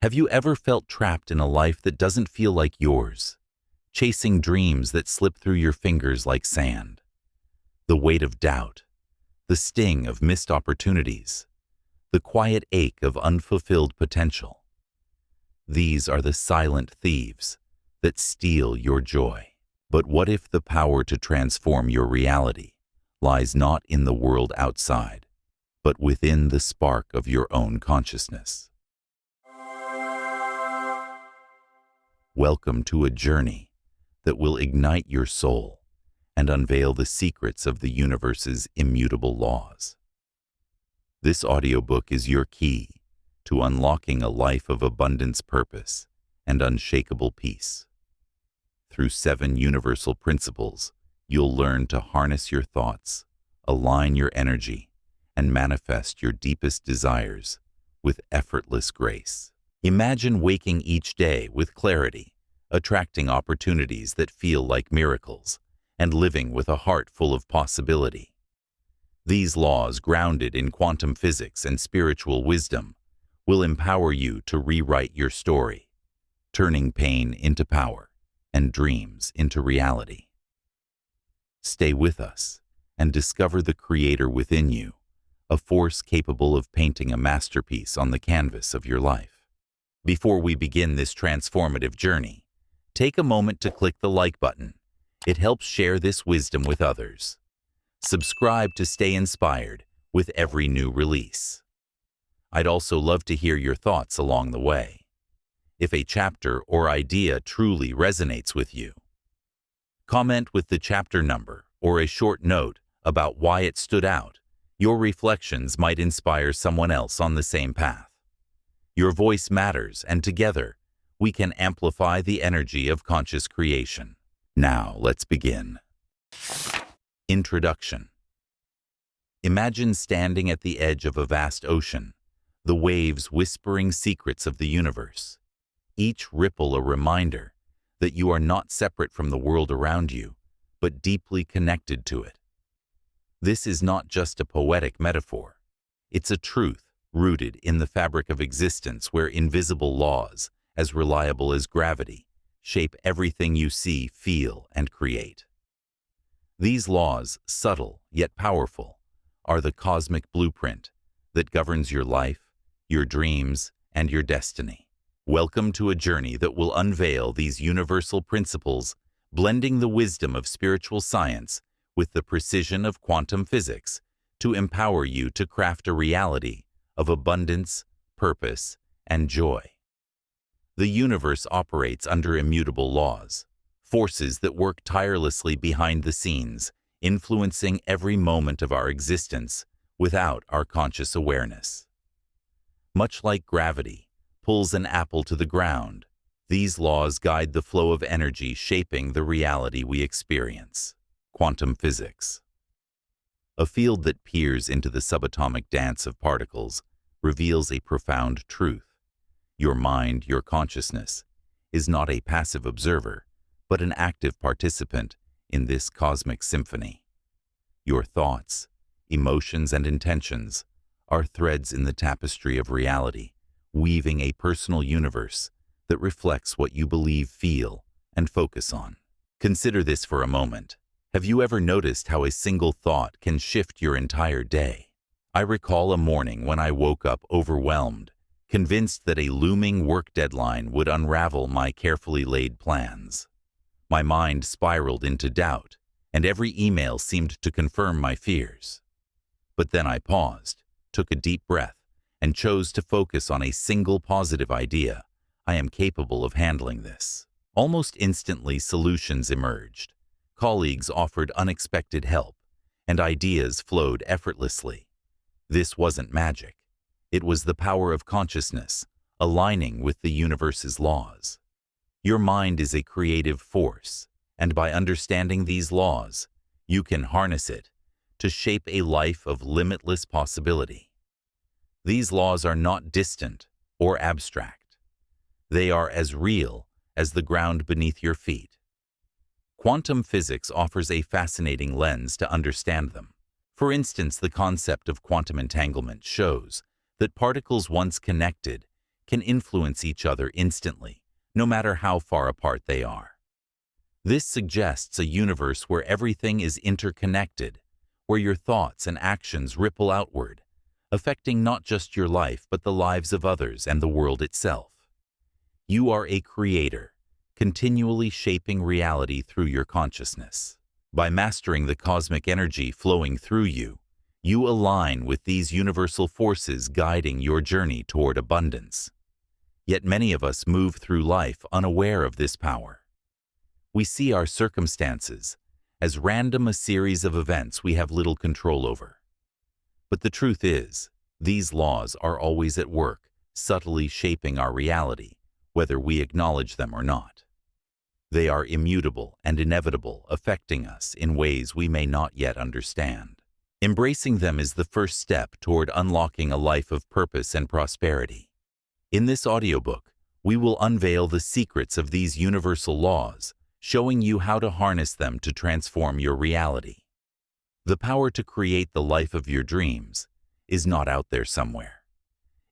Have you ever felt trapped in a life that doesn't feel like yours, chasing dreams that slip through your fingers like sand? The weight of doubt, the sting of missed opportunities, the quiet ache of unfulfilled potential. These are the silent thieves that steal your joy. But what if the power to transform your reality lies not in the world outside, but within the spark of your own consciousness? Welcome to a journey that will ignite your soul and unveil the secrets of the universe's immutable laws. This audiobook is your key to unlocking a life of abundance, purpose, and unshakable peace. Through 7 universal principles, you'll learn to harness your thoughts, align your energy, and manifest your deepest desires with effortless grace. Imagine waking each day with clarity, attracting opportunities that feel like miracles, and living with a heart full of possibility. These laws, grounded in quantum physics and spiritual wisdom, will empower you to rewrite your story, turning pain into power and dreams into reality. Stay with us and discover the creator within you, a force capable of painting a masterpiece on the canvas of your life. Before we begin this transformative journey, take a moment to click the like button. It helps share this wisdom with others. Subscribe to stay inspired with every new release. I'd also love to hear your thoughts along the way. If a chapter or idea truly resonates with you, comment with the chapter number or a short note about why it stood out. Your reflections might inspire someone else on the same path. Your voice matters, and together, we can amplify the energy of conscious creation. Now, let's begin. Introduction. Imagine standing at the edge of a vast ocean, the waves whispering secrets of the universe. Each ripple a reminder that you are not separate from the world around you, but deeply connected to it. This is not just a poetic metaphor. It's a truth rooted in the fabric of existence, where invisible laws, as reliable as gravity, shape everything you see, feel, and create. These laws, subtle yet powerful, are the cosmic blueprint that governs your life, your dreams, and your destiny. Welcome to a journey that will unveil these universal principles, blending the wisdom of spiritual science with the precision of quantum physics to empower you to craft a reality of abundance, purpose, and joy. The universe operates under immutable laws, forces that work tirelessly behind the scenes, influencing every moment of our existence without our conscious awareness. Much like gravity pulls an apple to the ground, these laws guide the flow of energy, shaping the reality we experience. Quantum physics. A field that peers into the subatomic dance of particles reveals a profound truth. Your mind, your consciousness, is not a passive observer, but an active participant in this cosmic symphony. Your thoughts, emotions, and intentions are threads in the tapestry of reality, weaving a personal universe that reflects what you believe, feel, and focus on. Consider this for a moment. Have you ever noticed how a single thought can shift your entire day? I recall a morning when I woke up overwhelmed, convinced that a looming work deadline would unravel my carefully laid plans. My mind spiraled into doubt, and every email seemed to confirm my fears. But then I paused, took a deep breath, and chose to focus on a single positive idea. I am capable of handling this. Almost instantly, solutions emerged. Colleagues offered unexpected help, and ideas flowed effortlessly. This wasn't magic. It was the power of consciousness, aligning with the universe's laws. Your mind is a creative force, and by understanding these laws, you can harness it to shape a life of limitless possibility. These laws are not distant or abstract. They are as real as the ground beneath your feet. Quantum physics offers a fascinating lens to understand them. For instance, the concept of quantum entanglement shows that particles once connected can influence each other instantly, no matter how far apart they are. This suggests a universe where everything is interconnected, where your thoughts and actions ripple outward, affecting not just your life but the lives of others and the world itself. You are a creator, continually shaping reality through your consciousness. By mastering the cosmic energy flowing through you, you align with these universal forces guiding your journey toward abundance. Yet many of us move through life unaware of this power. We see our circumstances as random a series of events we have little control over. But the truth is, these laws are always at work, subtly shaping our reality, whether we acknowledge them or not. They are immutable and inevitable, affecting us in ways we may not yet understand. Embracing them is the first step toward unlocking a life of purpose and prosperity. In this audiobook, we will unveil the secrets of these universal laws, showing you how to harness them to transform your reality. The power to create the life of your dreams is not out there somewhere.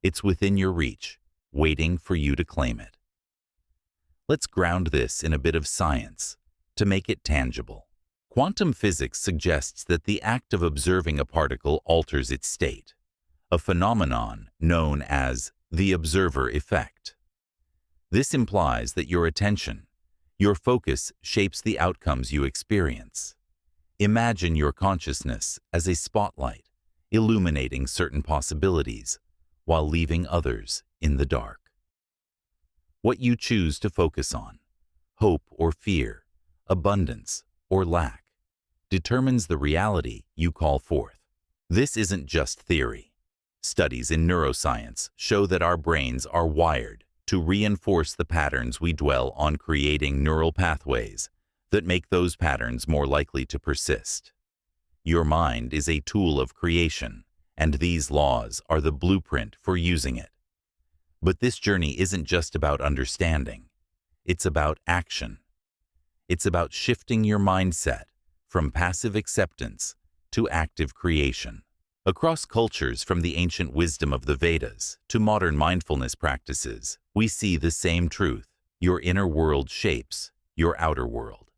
It's within your reach, waiting for you to claim it. Let's ground this in a bit of science to make it tangible. Quantum physics suggests that the act of observing a particle alters its state, a phenomenon known as the observer effect. This implies that your attention, your focus shapes the outcomes you experience. Imagine your consciousness as a spotlight, illuminating certain possibilities while leaving others in the dark. What you choose to focus on, hope or fear, abundance or lack, determines the reality you call forth. This isn't just theory. Studies in neuroscience show that our brains are wired to reinforce the patterns we dwell on, creating neural pathways that make those patterns more likely to persist. Your mind is a tool of creation, and these laws are the blueprint for using it. But this journey isn't just about understanding. It's about action. It's about shifting your mindset from passive acceptance to active creation. Across cultures, from the ancient wisdom of the Vedas to modern mindfulness practices, we see the same truth. Your inner world shapes your outer world.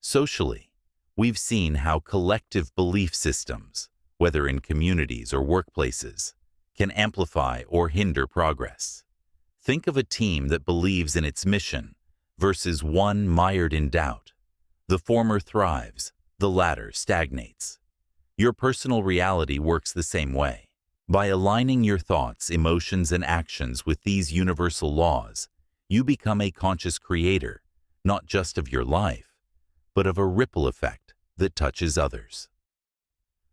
Socially, we've seen how collective belief systems, whether in communities or workplaces, can amplify or hinder progress. Think of a team that believes in its mission versus one mired in doubt. The former thrives, the latter stagnates. Your personal reality works the same way. By aligning your thoughts, emotions, and actions with these universal laws, you become a conscious creator, not just of your life, but of a ripple effect that touches others.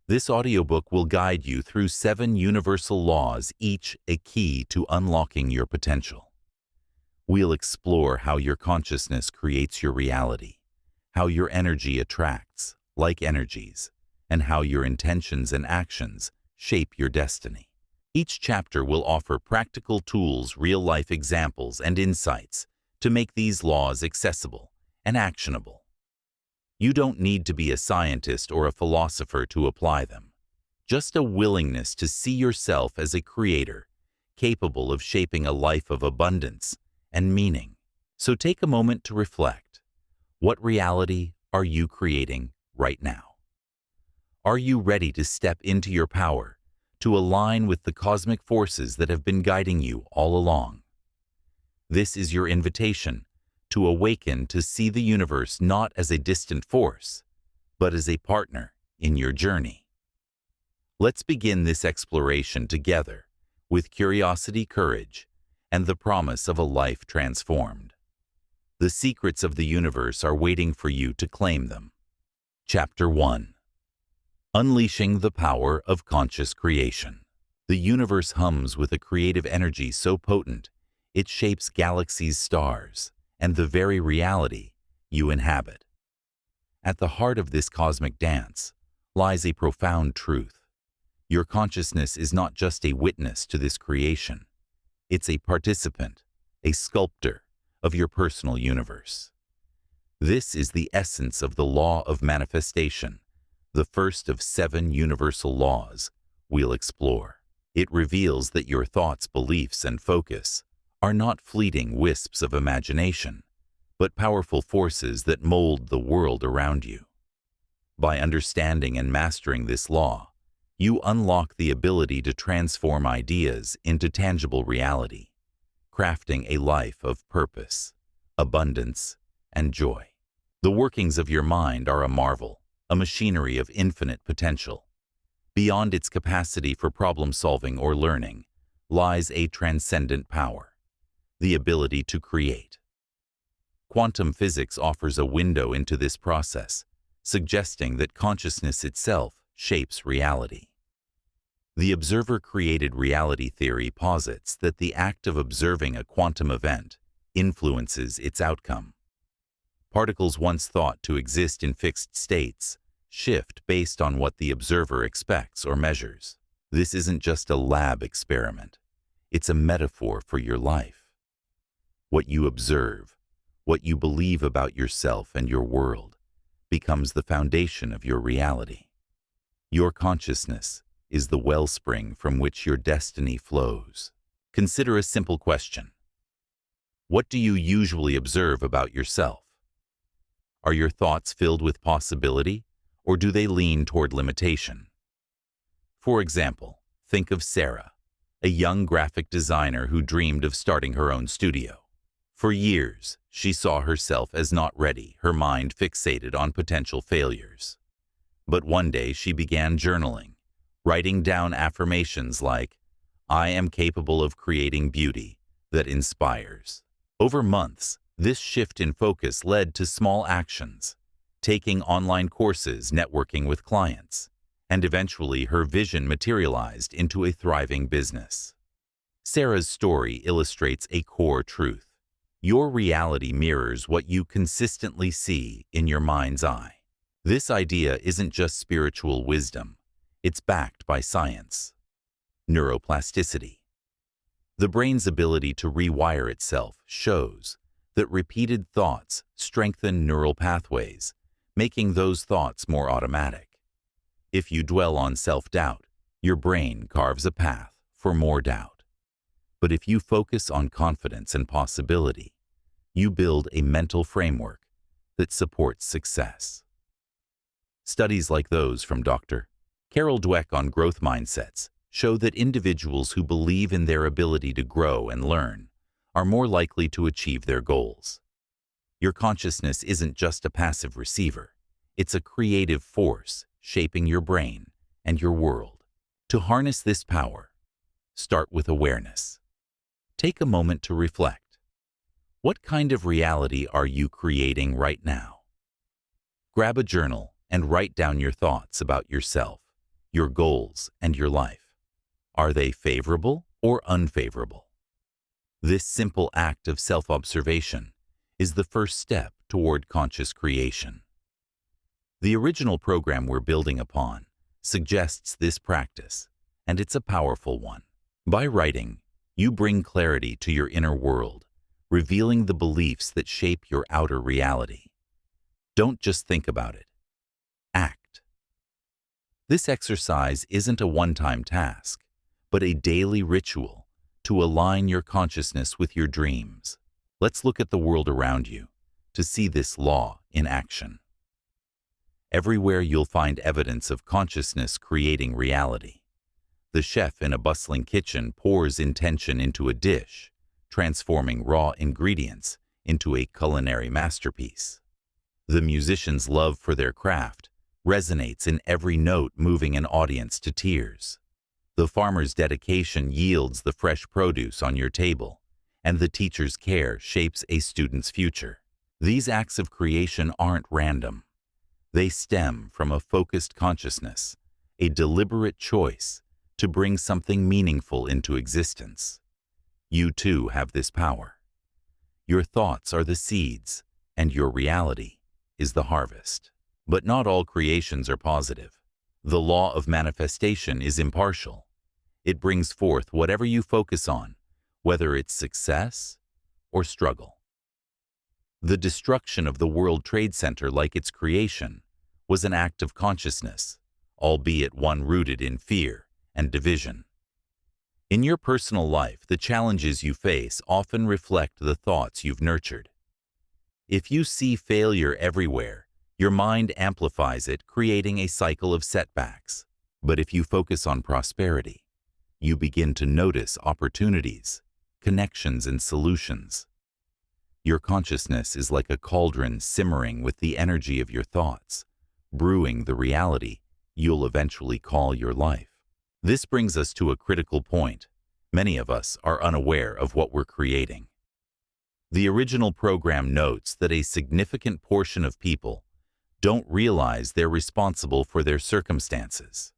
This audiobook will guide you through 7 universal laws, each a key to unlocking your potential. We'll explore how your consciousness creates your reality, how your energy attracts like energies, and how your intentions and actions shape your destiny. Each chapter will offer practical tools, real-life examples, and insights to make these laws accessible and actionable. You don't need to be a scientist or a philosopher to apply them. Just a willingness to see yourself as a creator, capable of shaping a life of abundance and meaning. So take a moment to reflect. What reality are you creating right now? Are you ready to step into your power, to align with the cosmic forces that have been guiding you all along? This is your invitation to awaken, to see the universe not as a distant force, but as a partner in your journey. Let's begin this exploration together with curiosity, courage, and the promise of a life transformed. The secrets of the universe are waiting for you to claim them. Chapter 1. Unleashing the power of conscious creation. The universe hums with a creative energy so potent, it shapes galaxies, stars, and the very reality you inhabit. At the heart of this cosmic dance lies a profound truth. Your consciousness is not just a witness to this creation. It's a participant, a sculptor of your personal universe. This is the essence of the law of manifestation, the first of 7 universal laws we'll explore. It reveals that your thoughts, beliefs, and focus are not fleeting wisps of imagination, but powerful forces that mold the world around you. By understanding and mastering this law, you unlock the ability to transform ideas into tangible reality, crafting a life of purpose, abundance, and joy. The workings of your mind are a marvel, a machinery of infinite potential. Beyond its capacity for problem-solving or learning lies a transcendent power, the ability to create. Quantum physics offers a window into this process, suggesting that consciousness itself shapes reality. The observer-created reality theory posits that the act of observing a quantum event influences its outcome. Particles once thought to exist in fixed states shift based on what the observer expects or measures. This isn't just a lab experiment. It's a metaphor for your life. What you observe, what you believe about yourself and your world, becomes the foundation of your reality. Your consciousness is the wellspring from which your destiny flows. Consider a simple question. What do you usually observe about yourself? Are your thoughts filled with possibility, or do they lean toward limitation? For example, think of Sarah, a young graphic designer who dreamed of starting her own studio. For years, she saw herself as not ready, her mind fixated on potential failures. But one day she began journaling, writing down affirmations like, "I am capable of creating beauty that inspires." Over months, this shift in focus led to small actions, taking online courses, networking with clients, and eventually her vision materialized into a thriving business. Sarah's story illustrates a core truth. Your reality mirrors what you consistently see in your mind's eye. This idea isn't just spiritual wisdom, it's backed by science. Neuroplasticity. The brain's ability to rewire itself shows that repeated thoughts strengthen neural pathways, making those thoughts more automatic. If you dwell on self-doubt, your brain carves a path for more doubt. But if you focus on confidence and possibility, you build a mental framework that supports success. Studies like those from Dr. Carol Dweck on growth mindsets show that individuals who believe in their ability to grow and learn are more likely to achieve their goals. Your consciousness isn't just a passive receiver. It's a creative force shaping your brain and your world. To harness this power, start with awareness. Take a moment to reflect. What kind of reality are you creating right now? Grab a journal and write down your thoughts about yourself, your goals, and your life. Are they favorable or unfavorable? This simple act of self-observation is the first step toward conscious creation. The original program we're building upon suggests this practice, and it's a powerful one. By writing, you bring clarity to your inner world, revealing the beliefs that shape your outer reality. Don't just think about it. Act. This exercise isn't a one-time task, but a daily ritual to align your consciousness with your dreams. Let's look at the world around you to see this law in action. Everywhere you'll find evidence of consciousness creating reality. The chef in a bustling kitchen pours intention into a dish, transforming raw ingredients into a culinary masterpiece. The musician's love for their craft resonates in every note, moving an audience to tears. The farmer's dedication yields the fresh produce on your table, and the teacher's care shapes a student's future. These acts of creation aren't random. They stem from a focused consciousness, a deliberate choice to bring something meaningful into existence. You too have this power. Your thoughts are the seeds, and your reality is the harvest. But not all creations are positive. The law of manifestation is impartial. It brings forth whatever you focus on, whether it's success or struggle. The destruction of the World Trade Center, like its creation, was an act of consciousness, albeit one rooted in fear and division. In your personal life, the challenges you face often reflect the thoughts you've nurtured. If you see failure everywhere, your mind amplifies it, creating a cycle of setbacks. But if you focus on prosperity, you begin to notice opportunities, connections, and solutions. Your consciousness is like a cauldron simmering with the energy of your thoughts, brewing the reality you'll eventually call your life. This brings us to a critical point. Many of us are unaware of what we're creating. The original program notes that a significant portion of people don't realize they're responsible for their circumstances.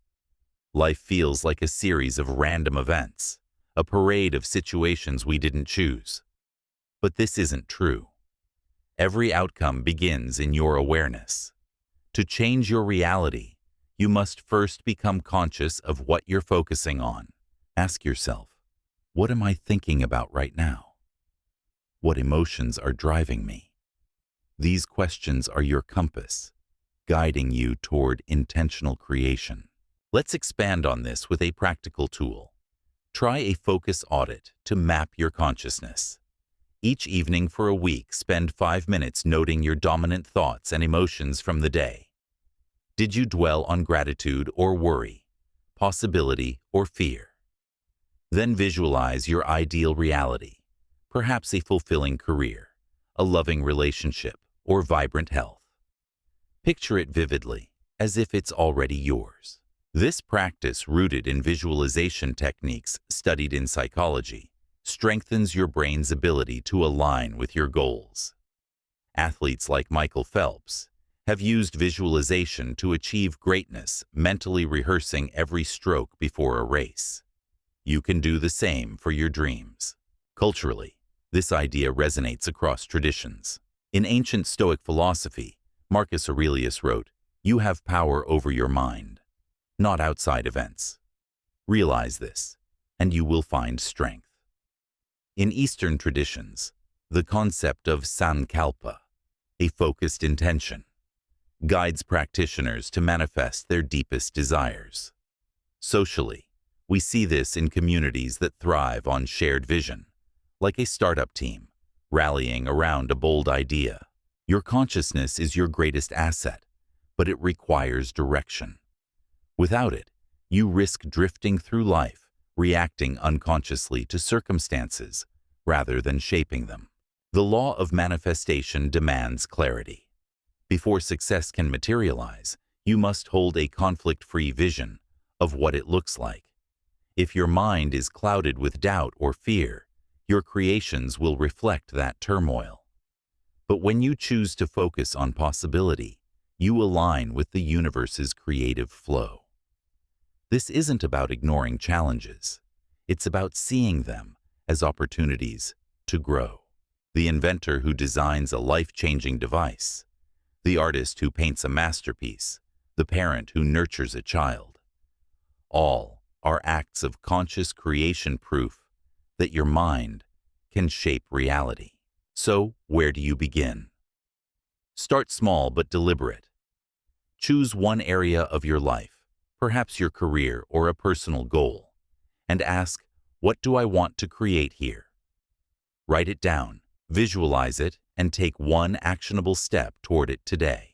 Life feels like a series of random events, a parade of situations we didn't choose. But this isn't true. Every outcome begins in your awareness. To change your reality, you must first become conscious of what you're focusing on. Ask yourself, what am I thinking about right now? What emotions are driving me? These questions are your compass, guiding you toward intentional creation. Let's expand on this with a practical tool. Try a focus audit to map your consciousness. Each evening for a week, spend 5 minutes noting your dominant thoughts and emotions from the day. Did you dwell on gratitude or worry, possibility or fear? Then visualize your ideal reality, perhaps a fulfilling career, a loving relationship, or vibrant health. Picture it vividly, as if it's already yours. This practice, rooted in visualization techniques studied in psychology, strengthens your brain's ability to align with your goals. Athletes like Michael Phelps have used visualization to achieve greatness, mentally rehearsing every stroke before a race. You can do the same for your dreams. Culturally, this idea resonates across traditions. In ancient Stoic philosophy, Marcus Aurelius wrote, "You have power over your mind, not outside events. Realize this, and you will find strength." In Eastern traditions, the concept of sankalpa, a focused intention, guides practitioners to manifest their deepest desires. Socially, we see this in communities that thrive on shared vision, like a startup team, rallying around a bold idea. Your consciousness is your greatest asset, but it requires direction. Without it, you risk drifting through life, reacting unconsciously to circumstances rather than shaping them. The law of manifestation demands clarity. Before success can materialize, you must hold a conflict-free vision of what it looks like. If your mind is clouded with doubt or fear, your creations will reflect that turmoil. But when you choose to focus on possibility, you align with the universe's creative flow. This isn't about ignoring challenges. It's about seeing them as opportunities to grow. The inventor who designs a life-changing device, the artist who paints a masterpiece, the parent who nurtures a child. All are acts of conscious creation, proof that your mind can shape reality. So, where do you begin? Start small but deliberate. Choose one area of your life, perhaps your career or a personal goal, and ask, what do I want to create here? Write it down, visualize it, and take one actionable step toward it today.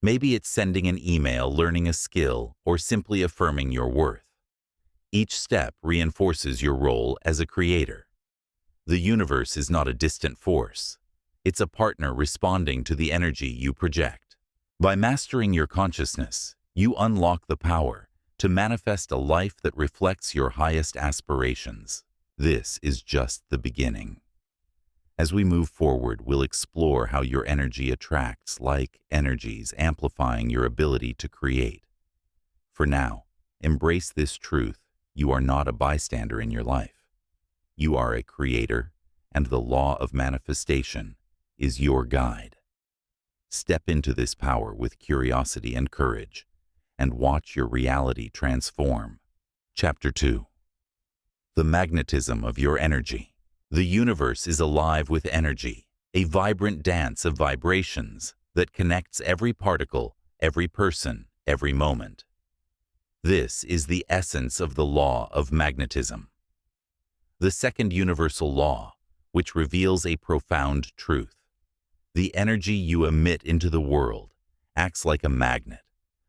Maybe it's sending an email, learning a skill, or simply affirming your worth. Each step reinforces your role as a creator. The universe is not a distant force. It's a partner responding to the energy you project. By mastering your consciousness, you unlock the power to manifest a life that reflects your highest aspirations. This is just the beginning. As we move forward, we'll explore how your energy attracts like energies, amplifying your ability to create. For now, embrace this truth: you are not a bystander in your life. You are a creator, and the law of manifestation is your guide. Step into this power with curiosity and courage, and watch your reality transform. Chapter 2. The magnetism of your energy. The universe is alive with energy, a vibrant dance of vibrations that connects every particle, every person, every moment. This is the essence of the law of magnetism. The second universal law, which reveals a profound truth. The energy you emit into the world acts like a magnet,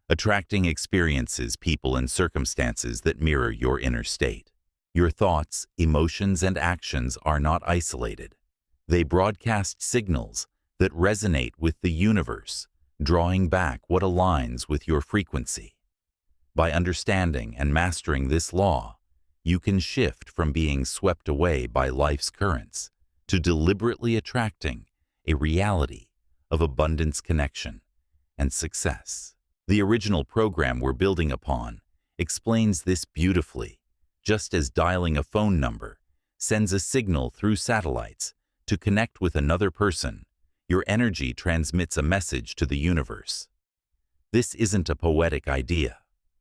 attracting experiences, people, and circumstances that mirror your inner state. Your thoughts, emotions, and actions are not isolated. They broadcast signals that resonate with the universe, drawing back what aligns with your frequency. By understanding and mastering this law, you can shift from being swept away by life's currents to deliberately attracting a reality of abundance, connection, and success. The original program we're building upon explains this beautifully, just as dialing a phone number sends a signal through satellites to connect with another person. Your energy transmits a message to the universe. This isn't a poetic idea.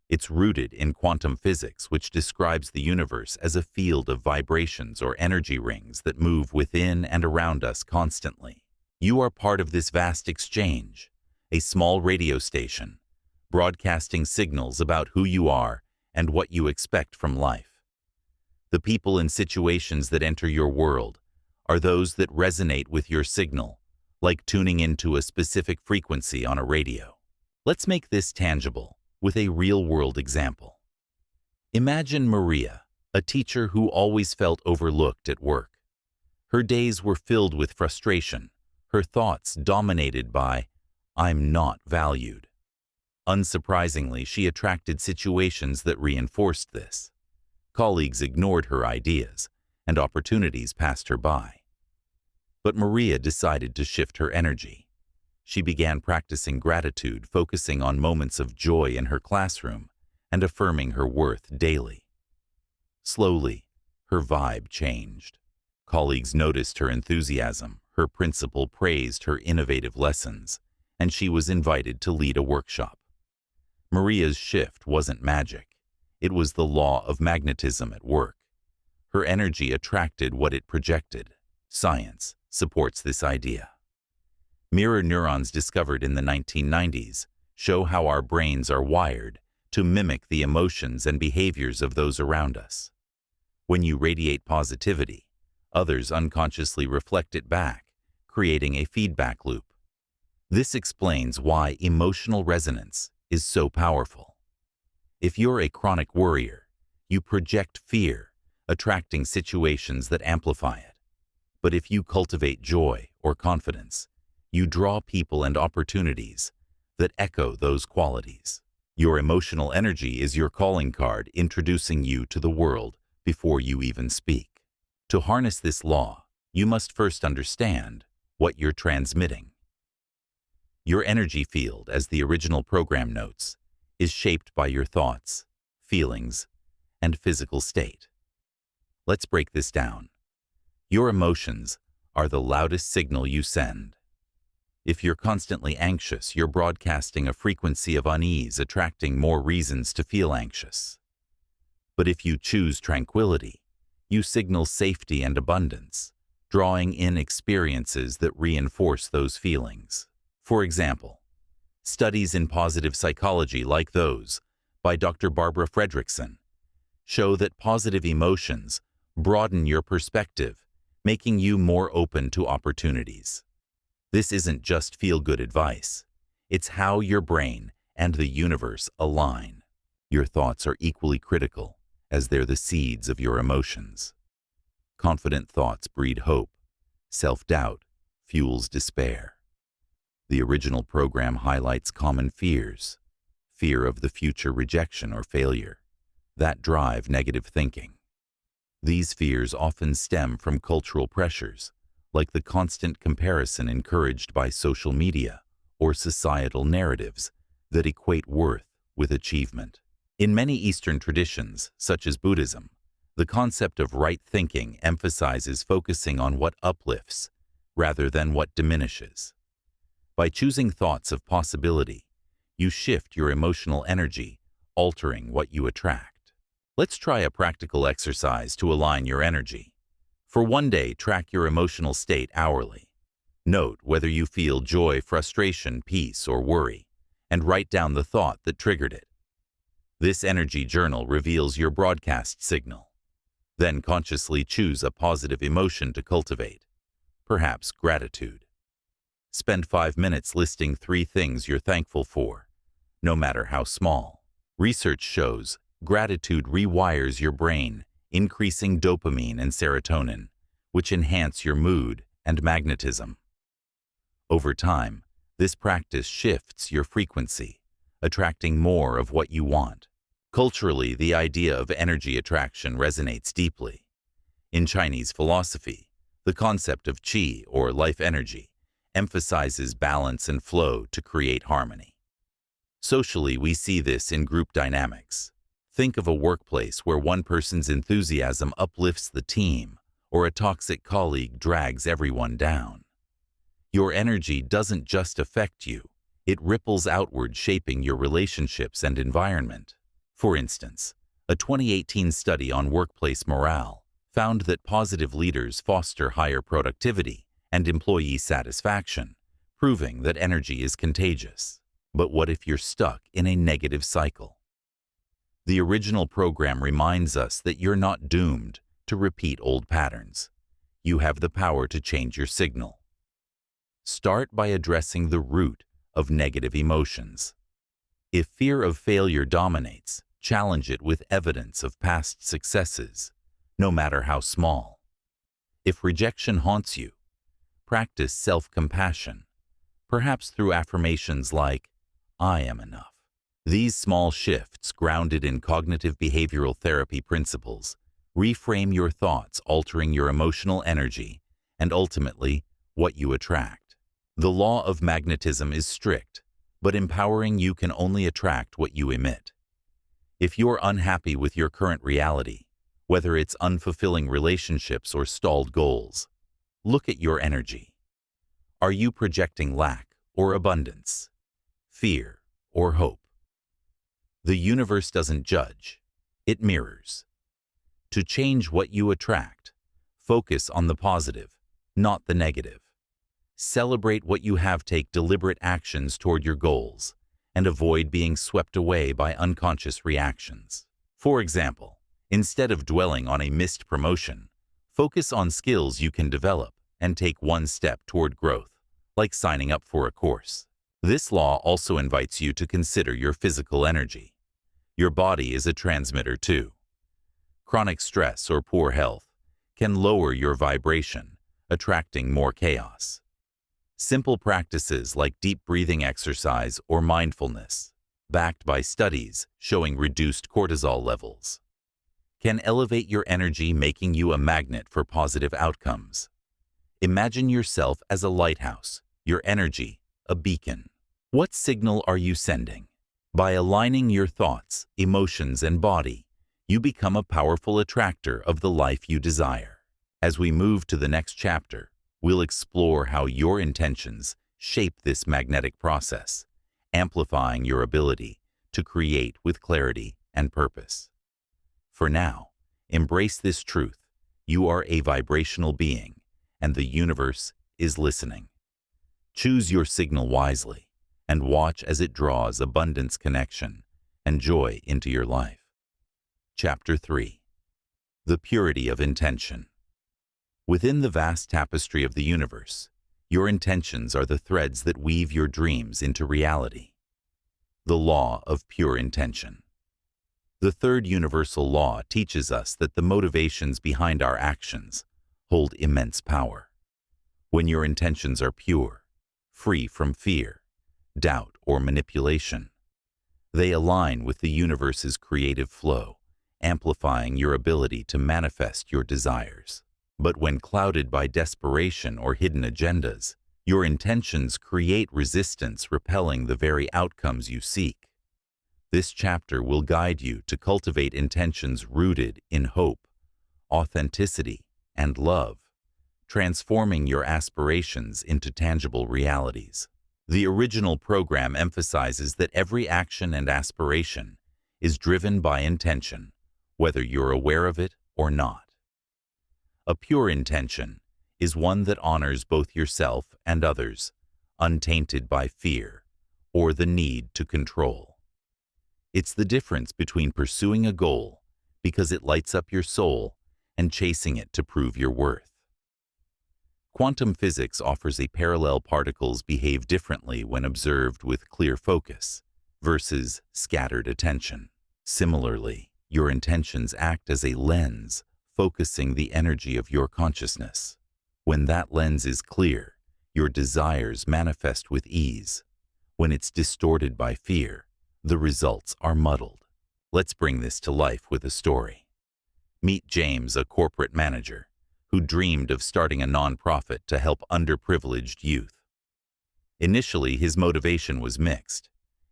It's rooted in quantum physics, which describes the universe as a field of vibrations or energy rings that move within and around us constantly. You are part of this vast exchange, a small radio station, broadcasting signals about who you are and what you expect from life. The people and situations that enter your world are those that resonate with your signal, like tuning into a specific frequency on a radio. Let's make this tangible with a real-world example. Imagine Maria, a teacher who always felt overlooked at work. Her days were filled with frustration, her thoughts dominated by, "I'm not valued." Unsurprisingly, she attracted situations that reinforced this. Colleagues ignored her ideas, and opportunities passed her by. But Maria decided to shift her energy. She began practicing gratitude, focusing on moments of joy in her classroom and affirming her worth daily. Slowly, her vibe changed. Colleagues noticed her enthusiasm, her principal praised her innovative lessons, and she was invited to lead a workshop. Maria's shift wasn't magic. It was the law of magnetism at work. Her energy attracted what it projected. Science supports this idea. Mirror neurons discovered in the 1990s show how our brains are wired to mimic the emotions and behaviors of those around us. When you radiate positivity, others unconsciously reflect it back, creating a feedback loop. This explains why emotional resonance is so powerful. If you're a chronic worrier, you project fear, attracting situations that amplify it. But if you cultivate joy or confidence, you draw people and opportunities that echo those qualities. Your emotional energy is your calling card, introducing you to the world before you even speak. To harness this law, you must first understand what you're transmitting. Your energy field, as the original program notes, is shaped by your thoughts, feelings, and physical state. Let's break this down. Your emotions are the loudest signal you send. If you're constantly anxious, you're broadcasting a frequency of unease, attracting more reasons to feel anxious. But if you choose tranquility, you signal safety and abundance, drawing in experiences that reinforce those feelings. For example, studies in positive psychology like those by Dr. Barbara Fredrickson show that positive emotions broaden your perspective, making you more open to opportunities. This isn't just feel-good advice. It's how your brain and the universe align. Your thoughts are equally critical, as they're the seeds of your emotions. Confident thoughts breed hope. Self-doubt fuels despair. The original program highlights common fears: fear of the future, rejection, or failure, that drive negative thinking. These fears often stem from cultural pressures, like the constant comparison encouraged by social media or societal narratives that equate worth with achievement. In many Eastern traditions, such as Buddhism, the concept of right thinking emphasizes focusing on what uplifts rather than what diminishes. By choosing thoughts of possibility, you shift your emotional energy, altering what you attract. Let's try a practical exercise to align your energy. For one day, track your emotional state hourly. Note whether you feel joy, frustration, peace, or worry, and write down the thought that triggered it. This energy journal reveals your broadcast signal. Then consciously choose a positive emotion to cultivate, perhaps gratitude. Spend 5 minutes listing 3 things you're thankful for, no matter how small. Research shows gratitude rewires your brain, increasing dopamine and serotonin, which enhance your mood and magnetism. Over time, this practice shifts your frequency, attracting more of what you want. Culturally, the idea of energy attraction resonates deeply. In Chinese philosophy, the concept of qi, or life energy, emphasizes balance and flow to create harmony. Socially, we see this in group dynamics. Think of a workplace where one person's enthusiasm uplifts the team, or a toxic colleague drags everyone down. Your energy doesn't just affect you, it ripples outward, shaping your relationships and environment. For instance, a 2018 study on workplace morale found that positive leaders foster higher productivity and employee satisfaction, proving that energy is contagious. But what if you're stuck in a negative cycle? The original program reminds us that you're not doomed to repeat old patterns. You have the power to change your signal. Start by addressing the root of negative emotions. If fear of failure dominates, challenge it with evidence of past successes, no matter how small. If rejection haunts you, practice self-compassion, perhaps through affirmations like, "I am enough." These small shifts, grounded in cognitive behavioral therapy principles, reframe your thoughts, altering your emotional energy and ultimately what you attract. The law of magnetism is strict, but empowering. You can only attract what you emit. If you're unhappy with your current reality, whether it's unfulfilling relationships or stalled goals, look at your energy. Are you projecting lack or abundance, fear or hope? The universe doesn't judge, it mirrors. To change what you attract, focus on the positive, not the negative. Celebrate what you have, take deliberate actions toward your goals, and avoid being swept away by unconscious reactions. For example, instead of dwelling on a missed promotion, focus on skills you can develop and take one step toward growth, like signing up for a course. This law also invites you to consider your physical energy. Your body is a transmitter too. Chronic stress or poor health can lower your vibration, attracting more chaos. Simple practices like deep breathing exercise or mindfulness, backed by studies showing reduced cortisol levels, can elevate your energy, making you a magnet for positive outcomes. Imagine yourself as a lighthouse, your energy a beacon. What signal are you sending? By aligning your thoughts, emotions, and body, you become a powerful attractor of the life you desire. As we move to the next chapter, we'll explore how your intentions shape this magnetic process, amplifying your ability to create with clarity and purpose. For now, embrace this truth: you are a vibrational being, and the universe is listening. Choose your signal wisely, and watch as it draws abundance, connection, and joy into your life. Chapter 3. The Purity of Intention. Within the vast tapestry of the universe, your intentions are the threads that weave your dreams into reality. The law of pure intention. The third universal law teaches us that the motivations behind our actions hold immense power. When your intentions are pure, free from fear, doubt, or manipulation, they align with the universe's creative flow, amplifying your ability to manifest your desires. But when clouded by desperation or hidden agendas, your intentions create resistance, repelling the very outcomes you seek. This chapter will guide you to cultivate intentions rooted in hope, authenticity, and love, transforming your aspirations into tangible realities. The original program emphasizes that every action and aspiration is driven by intention, whether you're aware of it or not. A pure intention is one that honors both yourself and others, untainted by fear or the need to control. It's the difference between pursuing a goal because it lights up your soul and chasing it to prove your worth. Quantum physics offers a parallel particles behave differently when observed with clear focus versus scattered attention. Similarly, your intentions act as a lens, focusing the energy of your consciousness. When that lens is clear, your desires manifest with ease. When it's distorted by fear, the results are muddled. Let's bring this to life with a story. Meet James, a corporate manager who dreamed of starting a nonprofit to help underprivileged youth. Initially, his motivation was mixed.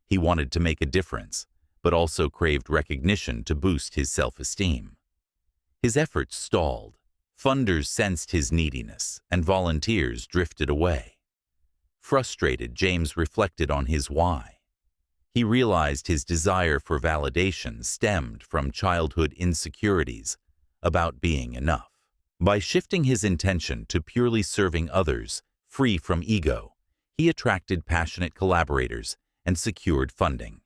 He wanted to make a difference, but also craved recognition to boost his self-esteem. His efforts stalled. Funders sensed his neediness, and volunteers drifted away. Frustrated, James reflected on his why. He realized his desire for validation stemmed from childhood insecurities about being enough. By shifting his intention to purely serving others, free from ego, he attracted passionate collaborators and secured funding.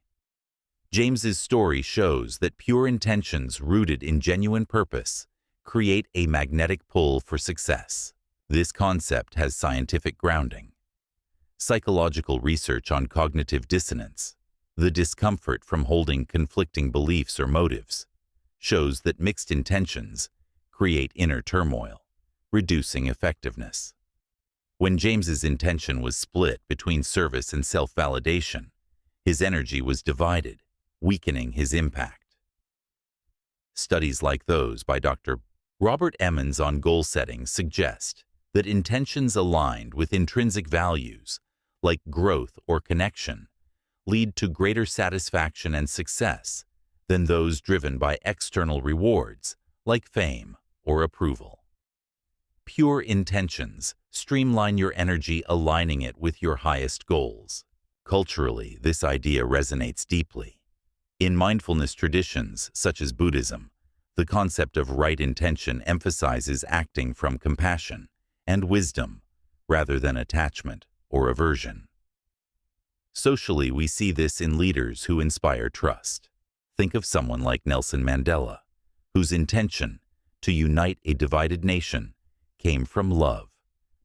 James's story shows that pure intentions rooted in genuine purpose create a magnetic pull for success. This concept has scientific grounding. Psychological research on cognitive dissonance, the discomfort from holding conflicting beliefs or motives, shows that mixed intentions create inner turmoil, reducing effectiveness. When James's intention was split between service and self-validation, his energy was divided, weakening his impact. Studies like those by Dr. Robert Emmons on goal setting suggest that intentions aligned with intrinsic values, like growth or connection, lead to greater satisfaction and success than those driven by external rewards, like fame or approval. Pure intentions streamline your energy, aligning it with your highest goals. Culturally, this idea resonates deeply. In mindfulness traditions, such as Buddhism, the concept of right intention emphasizes acting from compassion and wisdom rather than attachment or aversion. Socially, we see this in leaders who inspire trust. Think of someone like Nelson Mandela, whose intention to unite a divided nation came from love,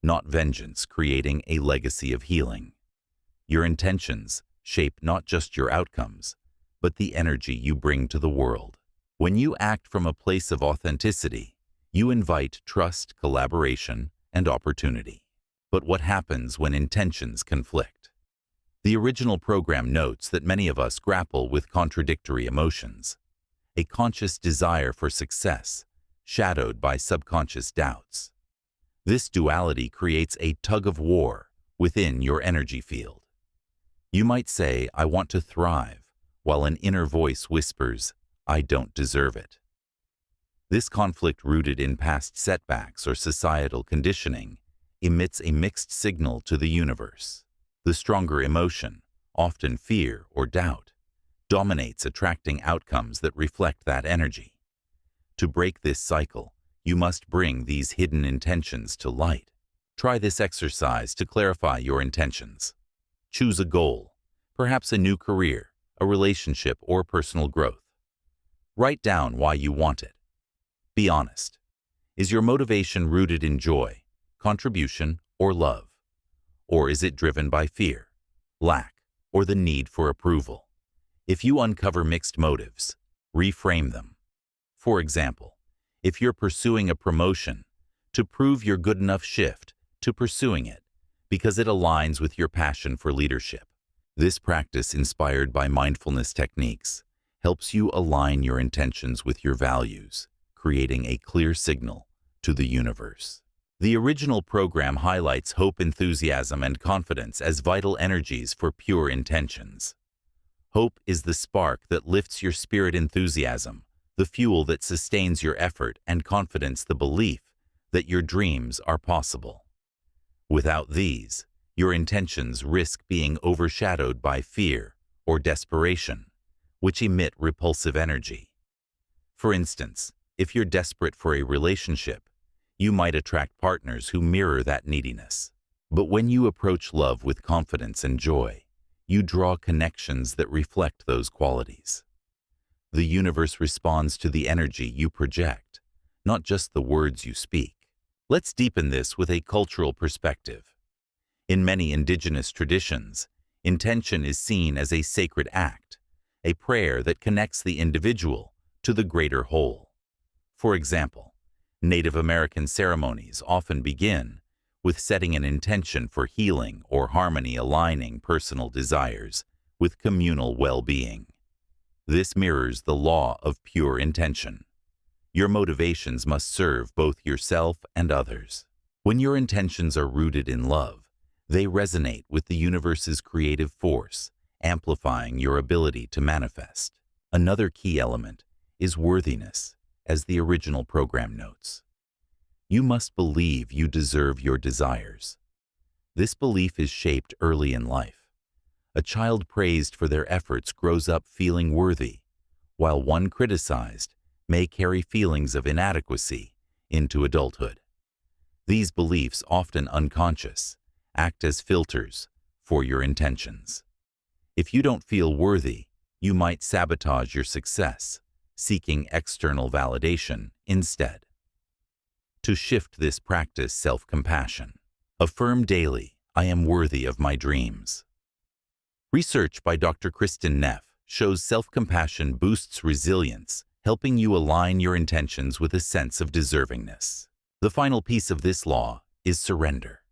not vengeance, creating a legacy of healing. Your intentions shape not just your outcomes, but the energy you bring to the world. When you act from a place of authenticity, you invite trust, collaboration, and opportunity. But what happens when intentions conflict? The original program notes that many of us grapple with contradictory emotions, a conscious desire for success, shadowed by subconscious doubts. This duality creates a tug-of-war within your energy field. You might say, "I want to thrive," while an inner voice whispers, "I don't deserve it." This conflict, rooted in past setbacks or societal conditioning, emits a mixed signal to the universe. The stronger emotion, often fear or doubt, dominates, attracting outcomes that reflect that energy. To break this cycle, you must bring these hidden intentions to light. Try this exercise to clarify your intentions. Choose a goal, perhaps a new career, a relationship, or personal growth. Write down why you want it. Be honest. Is your motivation rooted in joy, contribution, or love? Or is it driven by fear, lack, or the need for approval? If you uncover mixed motives, reframe them. For example, if you're pursuing a promotion, to prove you're good enough, shift to pursuing it because it aligns with your passion for leadership. This practice, inspired by mindfulness techniques, helps you align your intentions with your values, creating a clear signal to the universe. The original program highlights hope, enthusiasm, and confidence as vital energies for pure intentions. Hope is the spark that lifts your spirit, enthusiasm, the fuel that sustains your effort, and confidence, the belief that your dreams are possible. Without these, your intentions risk being overshadowed by fear or desperation, which emit repulsive energy. For instance, if you're desperate for a relationship, you might attract partners who mirror that neediness. But when you approach love with confidence and joy, you draw connections that reflect those qualities. The universe responds to the energy you project, not just the words you speak. Let's deepen this with a cultural perspective. In many indigenous traditions, intention is seen as a sacred act, a prayer that connects the individual to the greater whole. For example, Native American ceremonies often begin with setting an intention for healing or harmony, aligning personal desires with communal well-being. This mirrors the law of pure intention. Your motivations must serve both yourself and others. When your intentions are rooted in love, they resonate with the universe's creative force, amplifying your ability to manifest. Another key element is worthiness, as the original program notes. You must believe you deserve your desires. This belief is shaped early in life. A child praised for their efforts grows up feeling worthy, while one criticized may carry feelings of inadequacy into adulthood. These beliefs, often unconscious, act as filters for your intentions. If you don't feel worthy, you might sabotage your success, seeking external validation instead. To shift this, practice self-compassion. Affirm daily, "I am worthy of my dreams." Research by Dr. Kristen Neff shows self-compassion boosts resilience, helping you align your intentions with a sense of deservingness. The final piece of this law is surrender.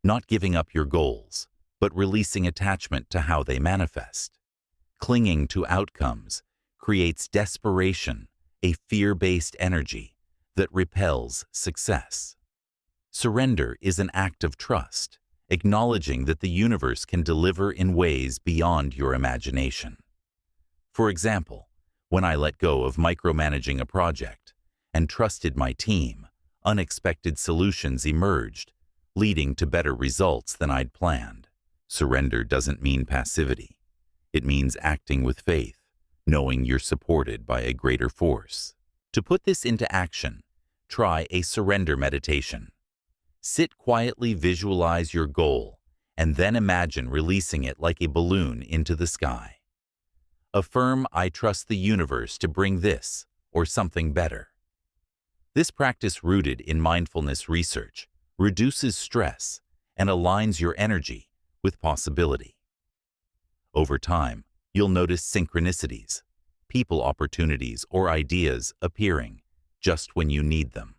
Not giving up your goals, but releasing attachment to how they manifest. Clinging to outcomes creates desperation, a fear-based energy that repels success. Surrender is an act of trust, acknowledging that the universe can deliver in ways beyond your imagination. For example, when I let go of micromanaging a project and trusted my team, unexpected solutions emerged, leading to better results than I'd planned. Surrender doesn't mean passivity. It means acting with faith, knowing you're supported by a greater force. To put this into action, try a surrender meditation. Sit quietly, visualize your goal, and then imagine releasing it like a balloon into the sky. Affirm, "I trust the universe to bring this or something better." This practice, rooted in mindfulness research, reduces stress and aligns your energy with possibility. Over time, you'll notice synchronicities, people, opportunities, or ideas appearing just when you need them.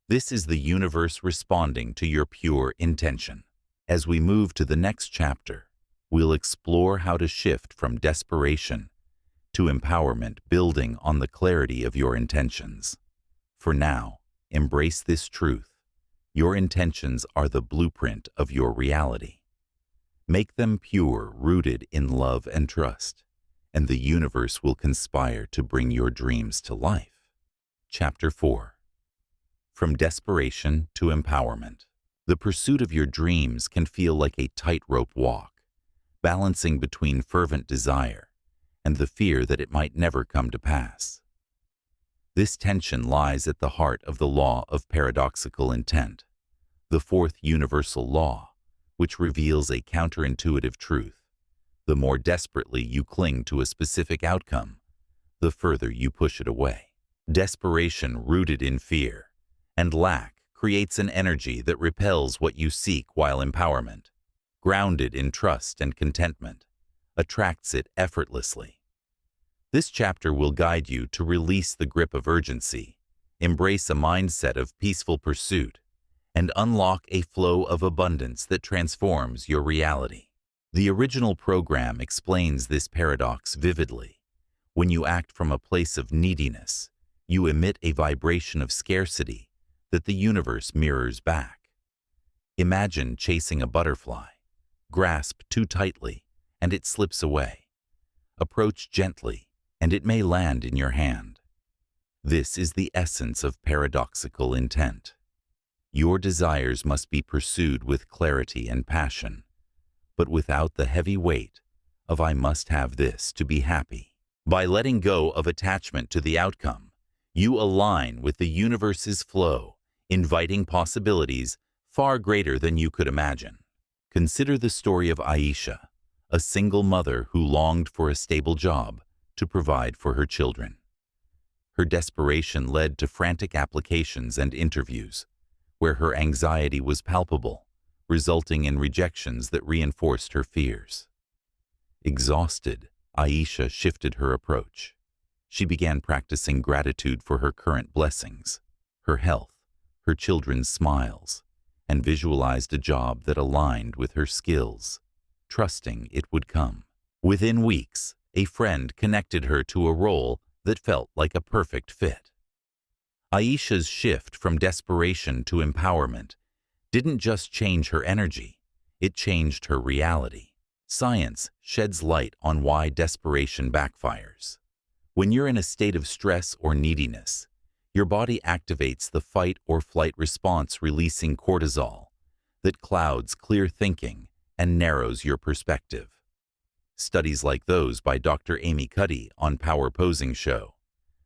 This is the universe responding to your pure intention. As we move to the next chapter, we'll explore how to shift from desperation to empowerment, building on the clarity of your intentions. For now, embrace this truth. Your intentions are the blueprint of your reality. Make them pure, rooted in love and trust, and the universe will conspire to bring your dreams to life. Chapter 4. From desperation to empowerment. The pursuit of your dreams can feel like a tightrope walk, balancing between fervent desire and the fear that it might never come to pass. This tension lies at the heart of the law of paradoxical intent, the fourth universal law, which reveals a counterintuitive truth. The more desperately you cling to a specific outcome, the further you push it away. Desperation, rooted in fear and lack, creates an energy that repels what you seek, while empowerment, grounded in trust and contentment, attracts it effortlessly. This chapter will guide you to release the grip of urgency, embrace a mindset of peaceful pursuit, and unlock a flow of abundance that transforms your reality. The original program explains this paradox vividly. When you act from a place of neediness, you emit a vibration of scarcity that the universe mirrors back. Imagine chasing a butterfly. Grasp too tightly, and it slips away. Approach gently, and it may land in your hand. This is the essence of paradoxical intent. Your desires must be pursued with clarity and passion, but without the heavy weight of "I must have this to be happy." By letting go of attachment to the outcome, you align with the universe's flow, inviting possibilities far greater than you could imagine. Consider the story of Aisha, a single mother who longed for a stable job to provide for her children. Her desperation led to frantic applications and interviews, where her anxiety was palpable, resulting in rejections that reinforced her fears. Exhausted, Aisha shifted her approach. She began practicing gratitude for her current blessings, her health, her children's smiles, and visualized a job that aligned with her skills, trusting it would come. Within weeks, a friend connected her to a role that felt like a perfect fit. Aisha's shift from desperation to empowerment didn't just change her energy, it changed her reality. Science sheds light on why desperation backfires. When you're in a state of stress or neediness, your body activates the fight or flight response, releasing cortisol that clouds clear thinking and narrows your perspective. Studies like those by Dr. Amy Cuddy on Power Posing show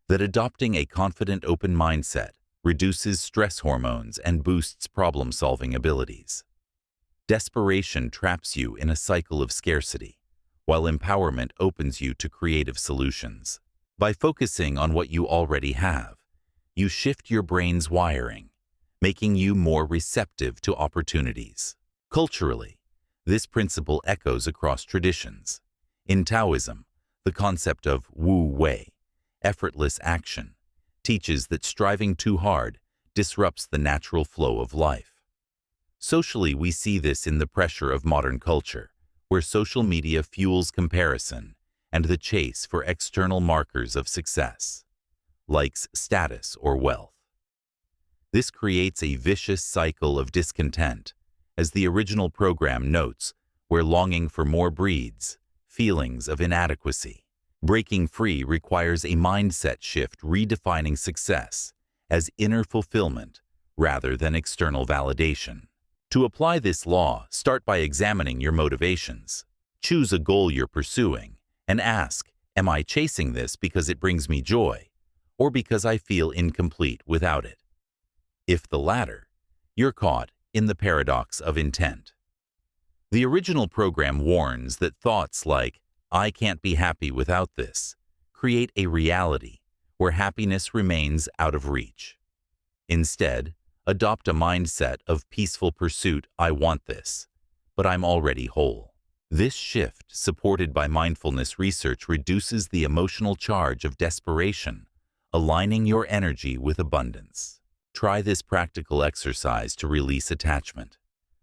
that adopting a confident, open mindset reduces stress hormones and boosts problem-solving abilities. Desperation traps you in a cycle of scarcity, while empowerment opens you to creative solutions. By focusing on what you already have, you shift your brain's wiring, making you more receptive to opportunities. Culturally, this principle echoes across traditions. In Taoism, the concept of Wu Wei, effortless action, teaches that striving too hard disrupts the natural flow of life. Socially, we see this in the pressure of modern culture, where social media fuels comparison and the chase for external markers of success, likes, status, or wealth. This creates a vicious cycle of discontent, as the original program notes, where longing for more breeds feelings of inadequacy. Breaking free requires a mindset shift, redefining success as inner fulfillment rather than external validation. To apply this law, start by examining your motivations. Choose a goal you're pursuing and ask, am I chasing this because it brings me joy, or because I feel incomplete without it? If the latter, you're caught in the paradox of intent. The original program warns that thoughts like, I can't be happy without this, create a reality where happiness remains out of reach. Instead, adopt a mindset of peaceful pursuit. I want this, but I'm already whole. This shift, supported by mindfulness research, reduces the emotional charge of desperation, aligning your energy with abundance. Try this practical exercise to release attachment.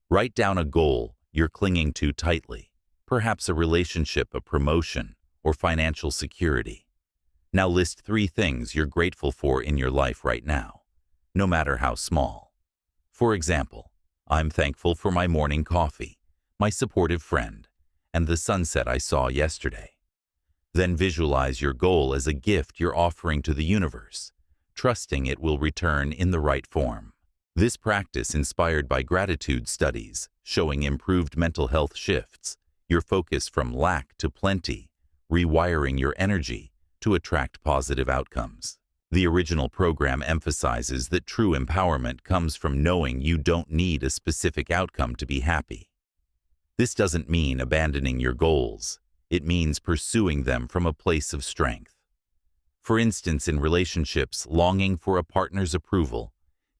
Write down a goal you're clinging to tightly, perhaps a relationship, a promotion, or financial security. Now list 3 things you're grateful for in your life right now, no matter how small. For example, I'm thankful for my morning coffee, my supportive friend, and the sunset I saw yesterday. Then visualize your goal as a gift you're offering to the universe, trusting it will return in the right form. This practice, inspired by gratitude studies showing improved mental health, shifts your focus from lack to plenty, rewiring your energy to attract positive outcomes. The original program emphasizes that true empowerment comes from knowing you don't need a specific outcome to be happy. This doesn't mean abandoning your goals. It means pursuing them from a place of strength. For instance, in relationships, longing for a partner's approval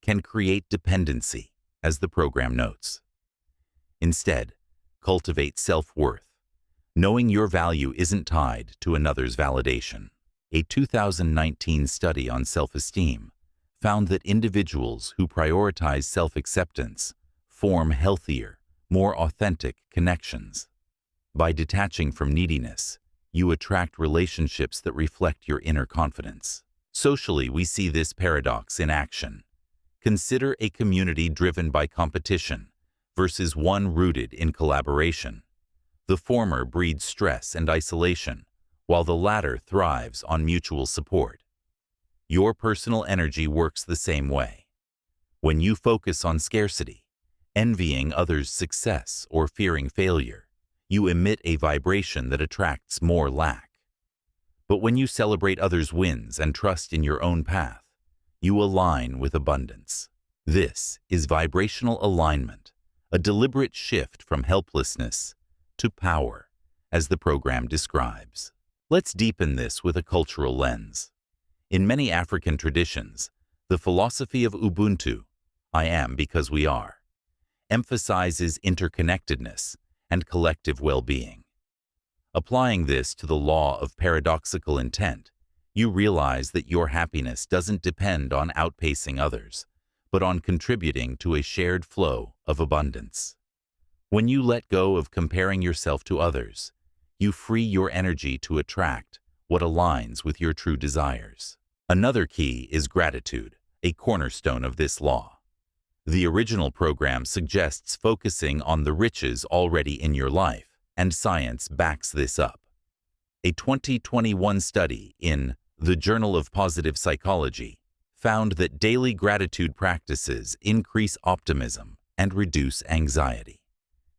can create dependency, as the program notes. Instead, cultivate self-worth, knowing your value isn't tied to another's validation. A 2019 study on self-esteem found that individuals who prioritize self-acceptance form healthier, more authentic connections. By detaching from neediness, you attract relationships that reflect your inner confidence. Socially, we see this paradox in action. Consider a community driven by competition versus one rooted in collaboration. The former breeds stress and isolation, while the latter thrives on mutual support. Your personal energy works the same way. When you focus on scarcity, envying others' success, or fearing failure, you emit a vibration that attracts more lack. But when you celebrate others' wins and trust in your own path, you align with abundance. This is vibrational alignment, a deliberate shift from helplessness to power, as the program describes. Let's deepen this with a cultural lens. In many African traditions, the philosophy of Ubuntu, I am because we are, emphasizes interconnectedness and collective well-being. Applying this to the law of paradoxical intent, you realize that your happiness doesn't depend on outpacing others, but on contributing to a shared flow of abundance. When you let go of comparing yourself to others, you free your energy to attract what aligns with your true desires. Another key is gratitude, a cornerstone of this law. The original program suggests focusing on the riches already in your life, and science backs this up. A 2021 study in the Journal of Positive Psychology found that daily gratitude practices increase optimism and reduce anxiety,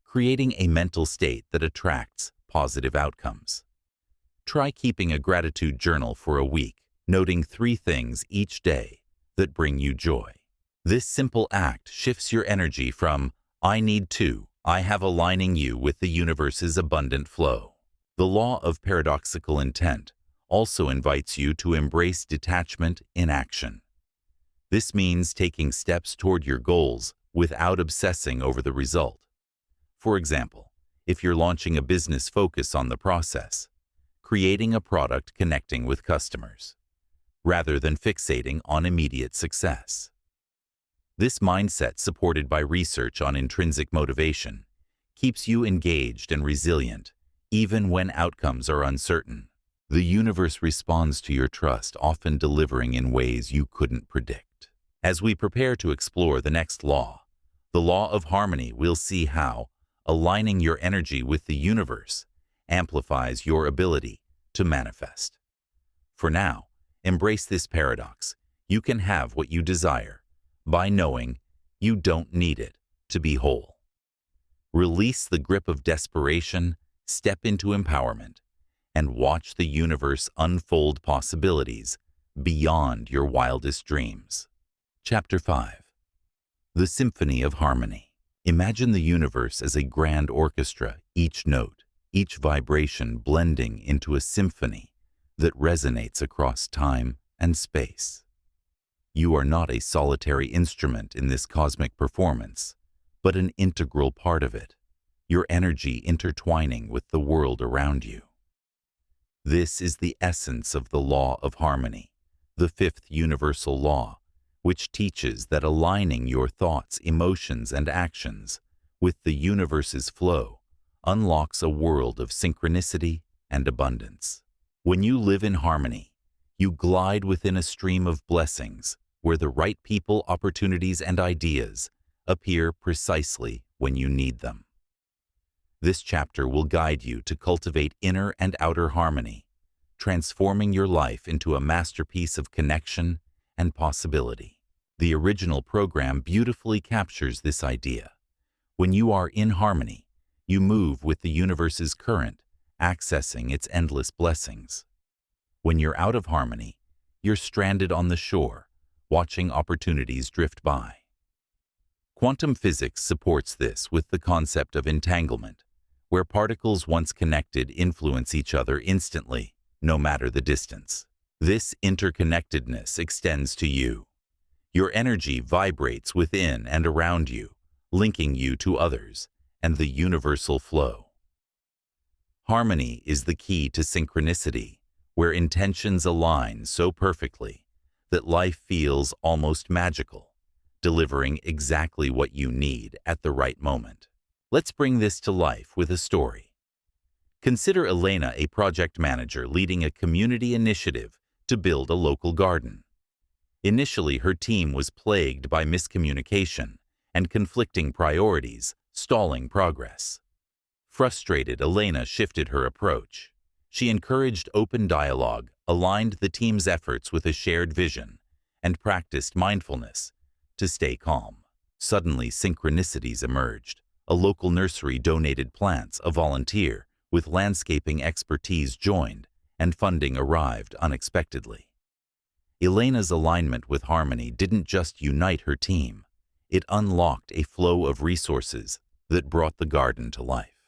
creating a mental state that attracts positive outcomes. Try keeping a gratitude journal for a week, noting 3 things each day that bring you joy. This simple act shifts your energy from "I need to" "I have," aligning you with the universe's abundant flow. The law of paradoxical intent also invites you to embrace detachment in action. This means taking steps toward your goals without obsessing over the result. For example, if you're launching a business, focus on the process, creating a product, connecting with customers, rather than fixating on immediate success. This mindset, supported by research on intrinsic motivation, keeps you engaged and resilient, even when outcomes are uncertain. The universe responds to your trust, often delivering in ways you couldn't predict. As we prepare to explore the next law, the law of harmony, we'll see how aligning your energy with the universe amplifies your ability to manifest. For now, embrace this paradox. You can have what you desire by knowing you don't need it to be whole. Release the grip of desperation, step into empowerment, and watch the universe unfold possibilities beyond your wildest dreams. Chapter 5. The Symphony of Harmony. Imagine the universe as a grand orchestra, each note, each vibration blending into a symphony that resonates across time and space. You are not a solitary instrument in this cosmic performance, but an integral part of it, your energy intertwining with the world around you. This is the essence of the law of harmony, the 5th universal law, which teaches that aligning your thoughts, emotions, and actions with the universe's flow unlocks a world of synchronicity and abundance. When you live in harmony, you glide within a stream of blessings where the right people, opportunities, and ideas appear precisely when you need them. This chapter will guide you to cultivate inner and outer harmony, transforming your life into a masterpiece of connection and possibility. The original program beautifully captures this idea. When you are in harmony, you move with the universe's current, accessing its endless blessings. When you're out of harmony, you're stranded on the shore, watching opportunities drift by. Quantum physics supports this with the concept of entanglement, where particles once connected influence each other instantly, no matter the distance. This interconnectedness extends to you. Your energy vibrates within and around you, linking you to others and the universal flow. Harmony is the key to synchronicity, where intentions align so perfectly that life feels almost magical, delivering exactly what you need at the right moment. Let's bring this to life with a story. Consider Elena, a project manager leading a community initiative to build a local garden. Initially, her team was plagued by miscommunication and conflicting priorities, stalling progress. Frustrated, Elena shifted her approach. She encouraged open dialogue, aligned the team's efforts with a shared vision, and practiced mindfulness to stay calm. Suddenly, synchronicities emerged. A local nursery donated plants, a volunteer with landscaping expertise joined, and funding arrived unexpectedly. Elena's alignment with harmony didn't just unite her team, it unlocked a flow of resources that brought the garden to life.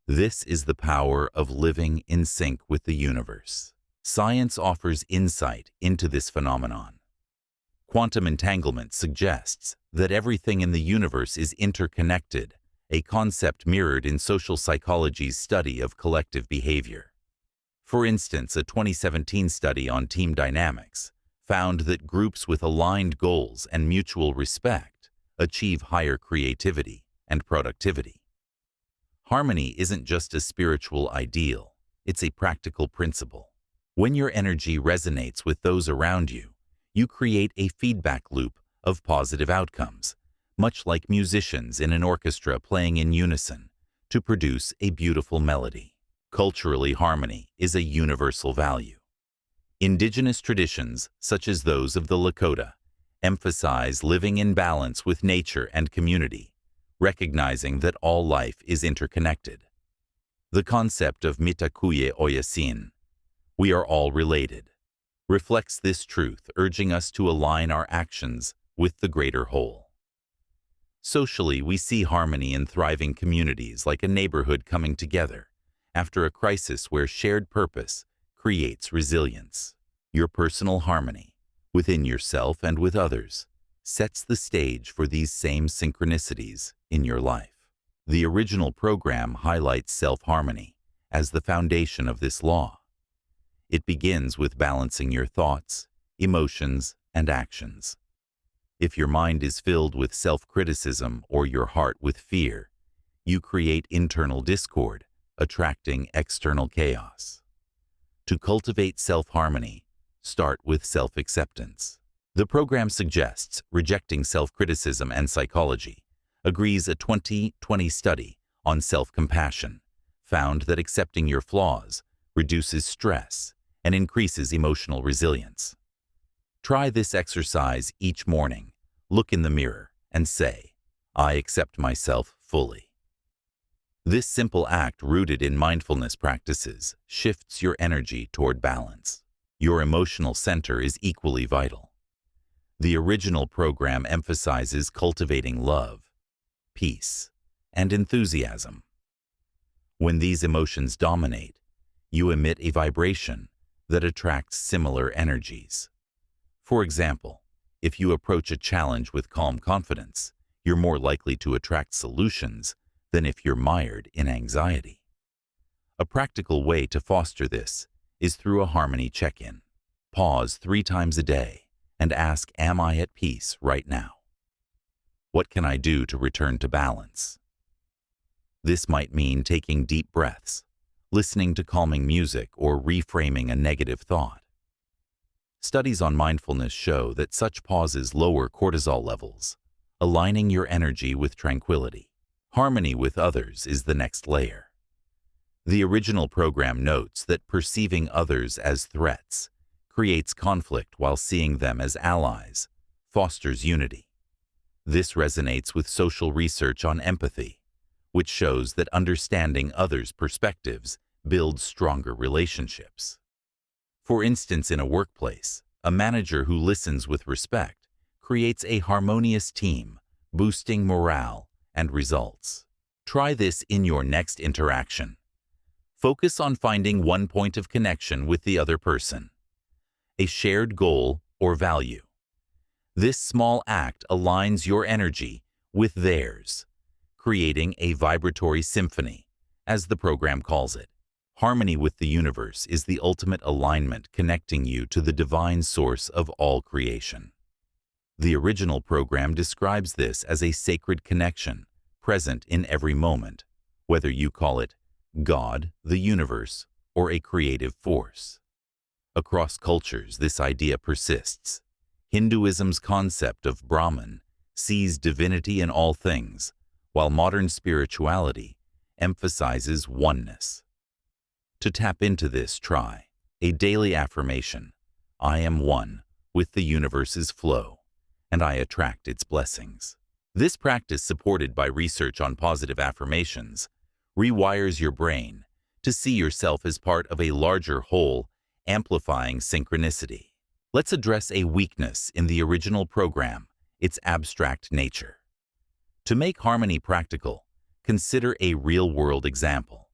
This is the power of living in sync with the universe. Science offers insight into this phenomenon. Quantum entanglement suggests that everything in the universe is interconnected, a concept mirrored in social psychology's study of collective behavior. For instance, a 2017 study on team dynamics found that groups with aligned goals and mutual respect achieve higher creativity and productivity. Harmony isn't just a spiritual ideal, it's a practical principle. When your energy resonates with those around you, you create a feedback loop of positive outcomes, much like musicians in an orchestra playing in unison to produce a beautiful melody. Culturally, harmony is a universal value. Indigenous traditions, such as those of the Lakota, emphasize living in balance with nature and community, recognizing that all life is interconnected. The concept of mitakuye oyasin, we are all related, reflects this truth, urging us to align our actions with the greater whole. Socially, we see harmony in thriving communities like a neighborhood coming together after a crisis where shared purpose creates resilience. Your personal harmony, within yourself and with others, sets the stage for these same synchronicities in your life. The original program highlights self-harmony as the foundation of this law. It begins with balancing your thoughts, emotions, and actions. If your mind is filled with self-criticism or your heart with fear, you create internal discord, attracting external chaos. To cultivate self-harmony, start with self-acceptance. The program suggests rejecting self-criticism, and psychology agrees a 2020 study on self-compassion found that accepting your flaws reduces stress and increases emotional resilience. Try this exercise each morning. Look in the mirror and say, "I accept myself fully." This simple act, rooted in mindfulness practices, shifts your energy toward balance. Your emotional center is equally vital. The original program emphasizes cultivating love, peace, and enthusiasm. When these emotions dominate, you emit a vibration that attracts similar energies. For example, if you approach a challenge with calm confidence, you're more likely to attract solutions than if you're mired in anxiety. A practical way to foster this is through a harmony check-in. Pause 3 times a day and ask, "Am I at peace right now? What can I do to return to balance?" This might mean taking deep breaths, listening to calming music, or reframing a negative thought. Studies on mindfulness show that such pauses lower cortisol levels, aligning your energy with tranquility. Harmony with others is the next layer. The original program notes that perceiving others as threats creates conflict, while seeing them as allies fosters unity. This resonates with social research on empathy, which shows that understanding others' perspectives builds stronger relationships. For instance, in a workplace, a manager who listens with respect creates a harmonious team, boosting morale and results. Try this in your next interaction. Focus on finding one point of connection with the other person, a shared goal or value. This small act aligns your energy with theirs, creating a vibratory symphony, as the program calls it. Harmony with the universe is the ultimate alignment, connecting you to the divine source of all creation. The original program describes this as a sacred connection, present in every moment, whether you call it God, the universe, or a creative force. Across cultures, this idea persists. Hinduism's concept of Brahman sees divinity in all things, while modern spirituality emphasizes oneness. To tap into this, try a daily affirmation: "I am one with the universe's flow, and I attract its blessings." This practice, supported by research on positive affirmations, rewires your brain to see yourself as part of a larger whole, amplifying synchronicity. Let's address a weakness in the original program: its abstract nature. To make harmony practical, consider a real-world example.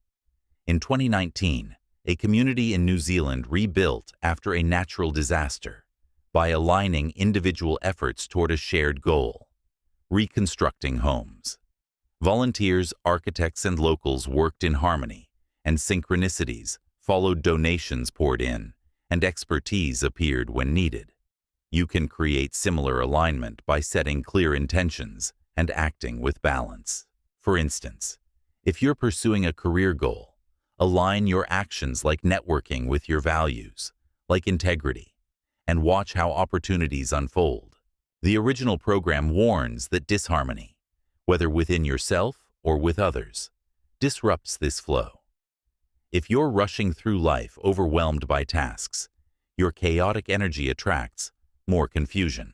In 2019, a community in New Zealand rebuilt after a natural disaster by aligning individual efforts toward a shared goal: reconstructing homes. Volunteers, architects, and locals worked in harmony, and synchronicities followed. Donations poured in, and expertise appeared when needed. You can create similar alignment by setting clear intentions and acting with balance. For instance, if you're pursuing a career goal, align your actions like networking with your values, like integrity, and watch how opportunities unfold. The original program warns that disharmony, whether within yourself or with others, disrupts this flow. If you're rushing through life overwhelmed by tasks, your chaotic energy attracts more confusion.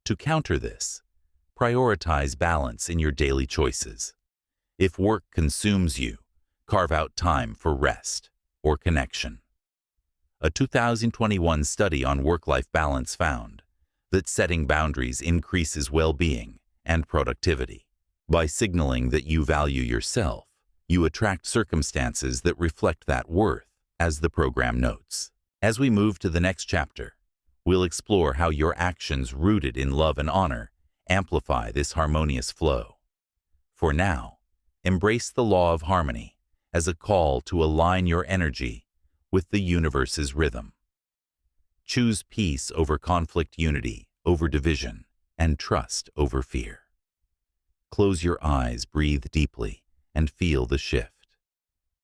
To counter this, prioritize balance in your daily choices. If work consumes you, carve out time for rest or connection. A 2021 study on work-life balance found that setting boundaries increases well-being and productivity. By signaling that you value yourself, you attract circumstances that reflect that worth, as the program notes. As we move to the next chapter, we'll explore how your actions rooted in love and honor amplify this harmonious flow. For now, embrace the law of harmony as a call to align your energy with the universe's rhythm. Choose peace over conflict, unity over division, and trust over fear. Close your eyes, breathe deeply, and feel the shift.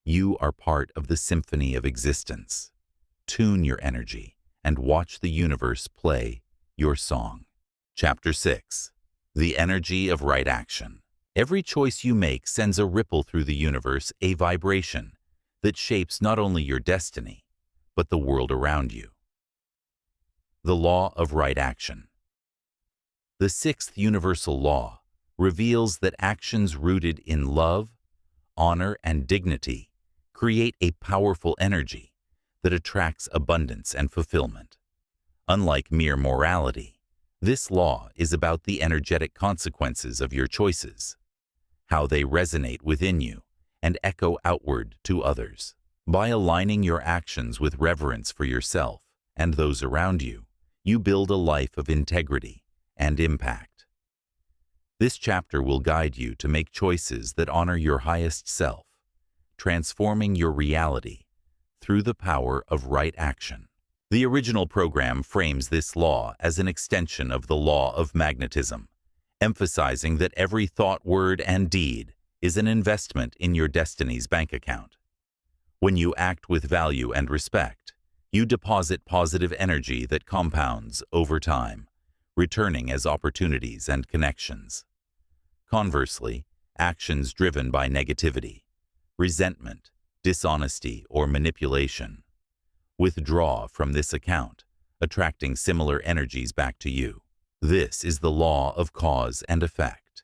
You are part of the symphony of existence. Tune your energy and watch the universe play your song. Chapter 6. The Energy of Right Action. Every choice you make sends a ripple through the universe, a vibration that shapes not only your destiny, but the world around you. The Law of Right Action. The sixth universal law reveals that actions rooted in love, honor, and dignity create a powerful energy that attracts abundance and fulfillment. Unlike mere morality, this law is about the energetic consequences of your choices, how they resonate within you and echo outward to others. By aligning your actions with reverence for yourself and those around you, you build a life of integrity and impact. This chapter will guide you to make choices that honor your highest self, transforming your reality through the power of right action. The original program frames this law as an extension of the law of magnetism, emphasizing that every thought, word, and deed is an investment in your destiny's bank account. When you act with value and respect, you deposit positive energy that compounds over time, returning as opportunities and connections. Conversely, actions driven by negativity, resentment, dishonesty, or manipulation withdraw from this account, attracting similar energies back to you. This is the law of cause and effect.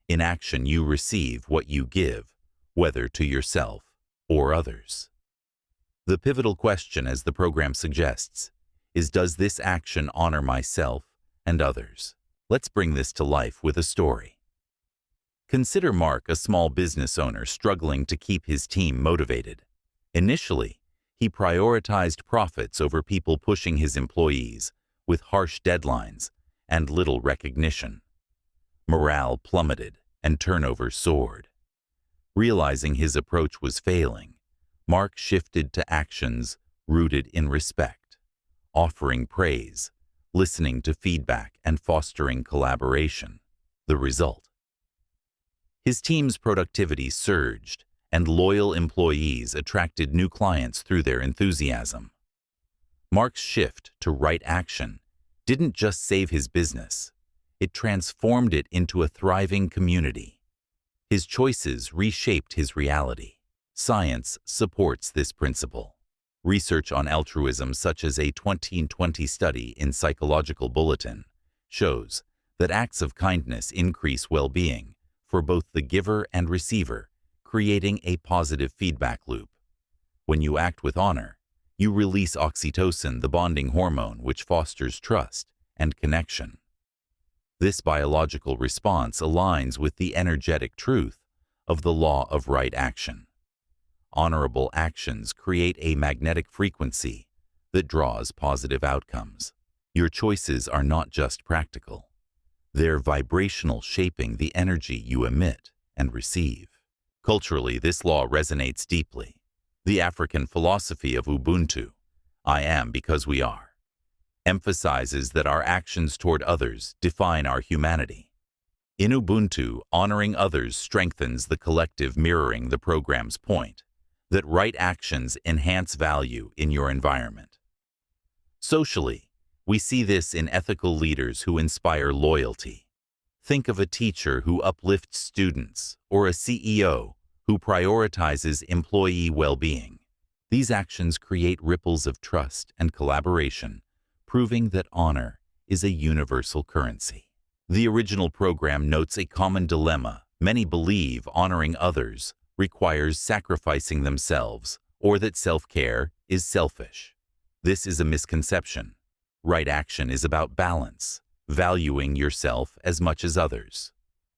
In action, you receive what you give, whether to yourself or others. The pivotal question, as the program suggests, is: does this action honor myself and others? Let's bring this to life with a story. Consider Mark, a small business owner struggling to keep his team motivated. Initially, he prioritized profits over people, pushing his employees with harsh deadlines and little recognition. Morale plummeted and turnover soared. Realizing his approach was failing, Mark shifted to actions rooted in respect, offering praise, listening to feedback, and fostering collaboration. The result: his team's productivity surged, and loyal employees attracted new clients through their enthusiasm. Mark's shift to right action didn't just save his business, it transformed it into a thriving community. His choices reshaped his reality. Science supports this principle. Research on altruism, such as a 2020 study in Psychological Bulletin, shows that acts of kindness increase well-being for both the giver and receiver, creating a positive feedback loop. When you act with honor, you release oxytocin, the bonding hormone which fosters trust and connection. This biological response aligns with the energetic truth of the law of right action. honorable actions create a magnetic frequency that draws positive outcomes. Your choices are not just practical. They're vibrational, shaping the energy you emit and receive. Culturally, this law resonates deeply. The African philosophy of Ubuntu, I am because we are, emphasizes that our actions toward others define our humanity. In Ubuntu, honoring others strengthens the collective, mirroring the program's point that right actions enhance value in your environment. Socially, we see this in ethical leaders who inspire loyalty. Think of a teacher who uplifts students or a CEO who prioritizes employee well-being. These actions create ripples of trust and collaboration, proving that honor is a universal currency. The original program notes a common dilemma. Many believe honoring others requires sacrificing themselves, or that self-care is selfish. This is a misconception. Right action is about balance, valuing yourself as much as others.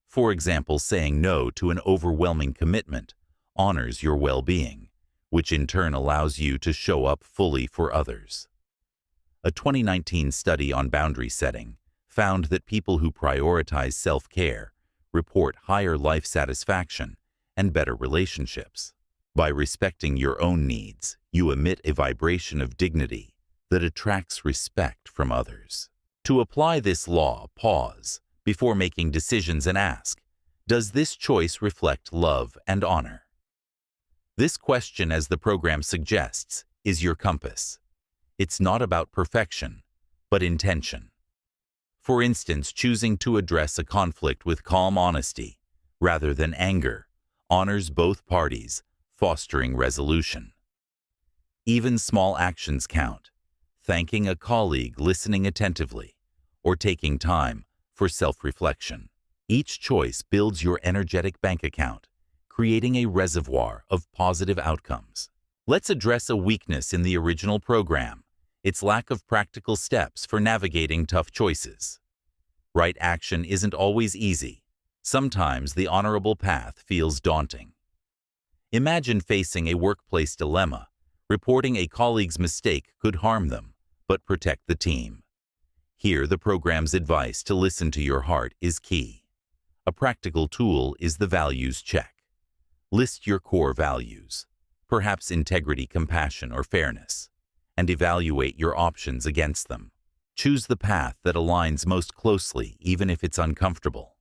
For example, saying no to an overwhelming commitment honors your well-being, which in turn allows you to show up fully for others. A 2019 study on boundary setting found that people who prioritize self-care report higher life satisfaction and better relationships. By respecting your own needs, you emit a vibration of dignity that attracts respect from others. To apply this law, pause before making decisions and ask, does this choice reflect love and honor? This question, as the program suggests, is your compass. It's not about perfection, but intention. For instance, choosing to address a conflict with calm honesty rather than anger honors both parties, fostering resolution. Even small actions count. Thanking a colleague, listening attentively, or taking time for self-reflection. Each choice builds your energetic bank account, creating a reservoir of positive outcomes. Let's address a weakness in the original program: its lack of practical steps for navigating tough choices. Right action isn't always easy. Sometimes the honorable path feels daunting. Imagine facing a workplace dilemma. Reporting a colleague's mistake could harm them, but protect the team. Here, the program's advice to listen to your heart is key. A practical tool is the values check. List your core values, perhaps integrity, compassion, or fairness, and evaluate your options against them. Choose the path that aligns most closely, even if it's uncomfortable.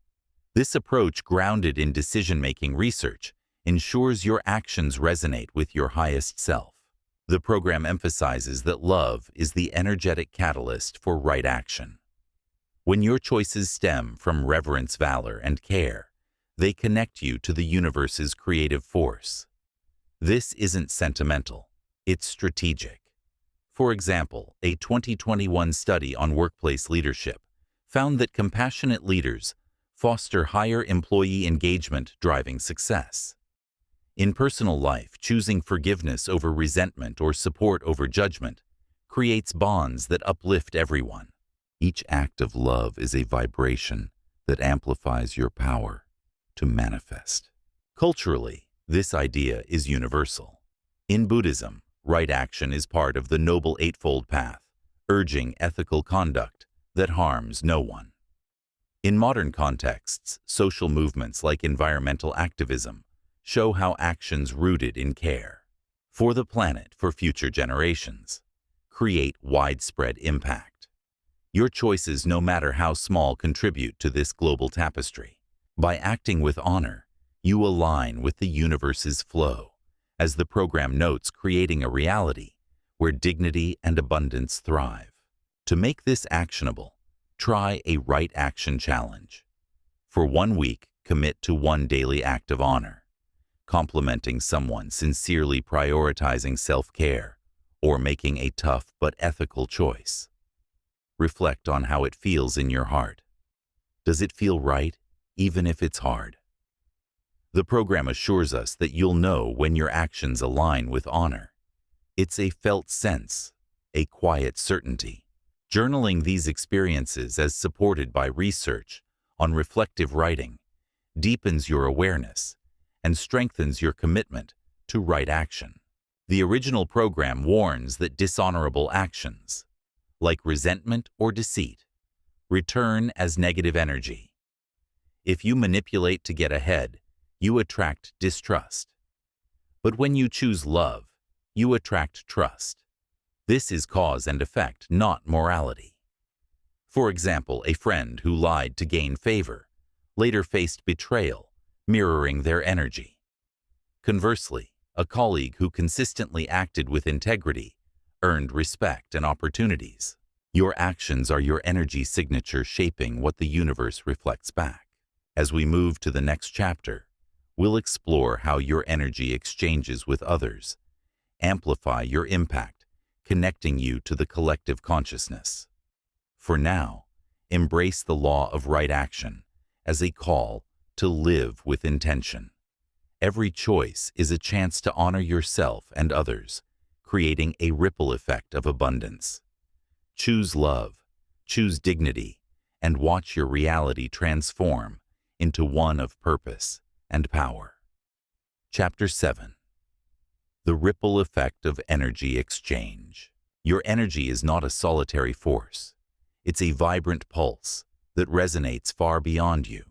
This approach, grounded in decision-making research, ensures your actions resonate with your highest self. The program emphasizes that love is the energetic catalyst for right action. When your choices stem from reverence, valor, and care, they connect you to the universe's creative force. This isn't sentimental, it's strategic. For example, a 2021 study on workplace leadership found that compassionate leaders foster higher employee engagement, driving success. In personal life, choosing forgiveness over resentment or support over judgment creates bonds that uplift everyone. Each act of love is a vibration that amplifies your power to manifest. Culturally, this idea is universal. In Buddhism, right action is part of the Noble Eightfold Path, urging ethical conduct that harms no one. In modern contexts, social movements like environmental activism show how actions rooted in care for the planet, for future generations, create widespread impact. Your choices, no matter how small, contribute to this global tapestry. By acting with honor, you align with the universe's flow, as the program notes, creating a reality where dignity and abundance thrive. To make this actionable, try a right action challenge. For 1 week, commit to 1 daily act of honor, complimenting someone, sincerely prioritizing self-care, or making a tough but ethical choice. Reflect on how it feels in your heart. Does it feel right, even if it's hard? The program assures us that you'll know when your actions align with honor. It's a felt sense, a quiet certainty. Journaling these experiences, as supported by research on reflective writing, deepens your awareness and strengthens your commitment to right action. The original program warns that dishonorable actions, like resentment or deceit, return as negative energy. If you manipulate to get ahead, you attract distrust. But when you choose love, you attract trust. This is cause and effect, not morality. For example, a friend who lied to gain favor later faced betrayal, mirroring their energy. Conversely, a colleague who consistently acted with integrity earned respect and opportunities. Your actions are your energy signature, shaping what the universe reflects back. As we move to the next chapter, we'll explore how your energy exchanges with others, amplify your impact, connecting you to the collective consciousness. For now, embrace the law of right action as a call to live with intention. Every choice is a chance to honor yourself and others, creating a ripple effect of abundance. Choose love, choose dignity, and watch your reality transform into one of purpose and power. Chapter 7. The Ripple Effect of Energy Exchange. Your energy is not a solitary force. It's a vibrant pulse that resonates far beyond you,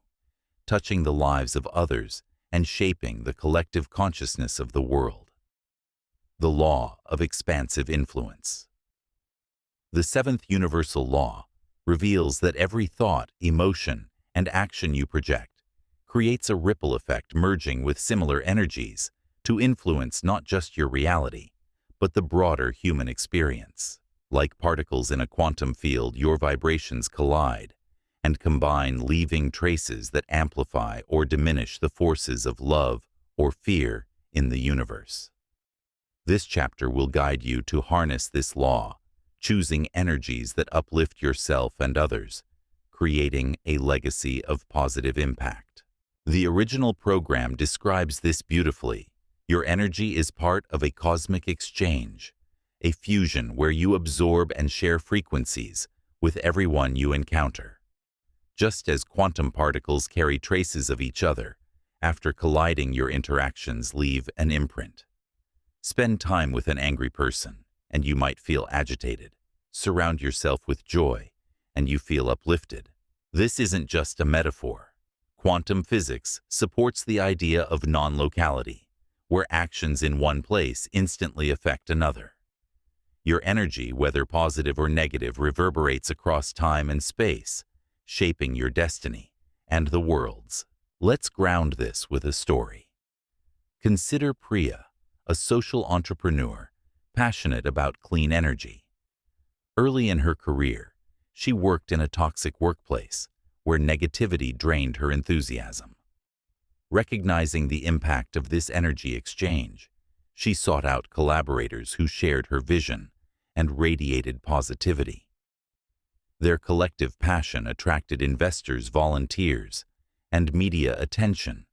touching the lives of others and shaping the collective consciousness of the world. The Law of Expansive Influence. The seventh universal law reveals that every thought, emotion, and action you project creates a ripple effect, merging with similar energies to influence not just your reality, but the broader human experience. Like particles in a quantum field, your vibrations collide and combine, leaving traces that amplify or diminish the forces of love or fear in the universe. This chapter will guide you to harness this law, choosing energies that uplift yourself and others, creating a legacy of positive impact. The original program describes this beautifully. Your energy is part of a cosmic exchange, a fusion where you absorb and share frequencies with everyone you encounter. Just as quantum particles carry traces of each other, after colliding, your interactions leave an imprint. Spend time with an angry person, and you might feel agitated. Surround yourself with joy, and you feel uplifted. This isn't just a metaphor. Quantum physics supports the idea of non-locality, where actions in one place instantly affect another. Your energy, whether positive or negative, reverberates across time and space, shaping your destiny and the world's. Let's ground this with a story. Consider Priya, a social entrepreneur, passionate about clean energy. Early in her career, she worked in a toxic workplace where negativity drained her enthusiasm. Recognizing the impact of this energy exchange, she sought out collaborators who shared her vision and radiated positivity. Their collective passion attracted investors, volunteers, and media attention,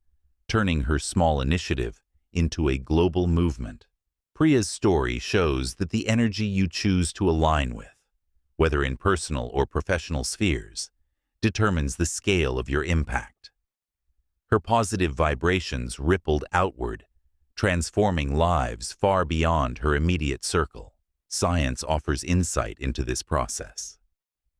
turning her small initiative into a global movement. Priya's story shows that the energy you choose to align with, whether in personal or professional spheres, determines the scale of your impact. Her positive vibrations rippled outward, transforming lives far beyond her immediate circle. Science offers insight into this process.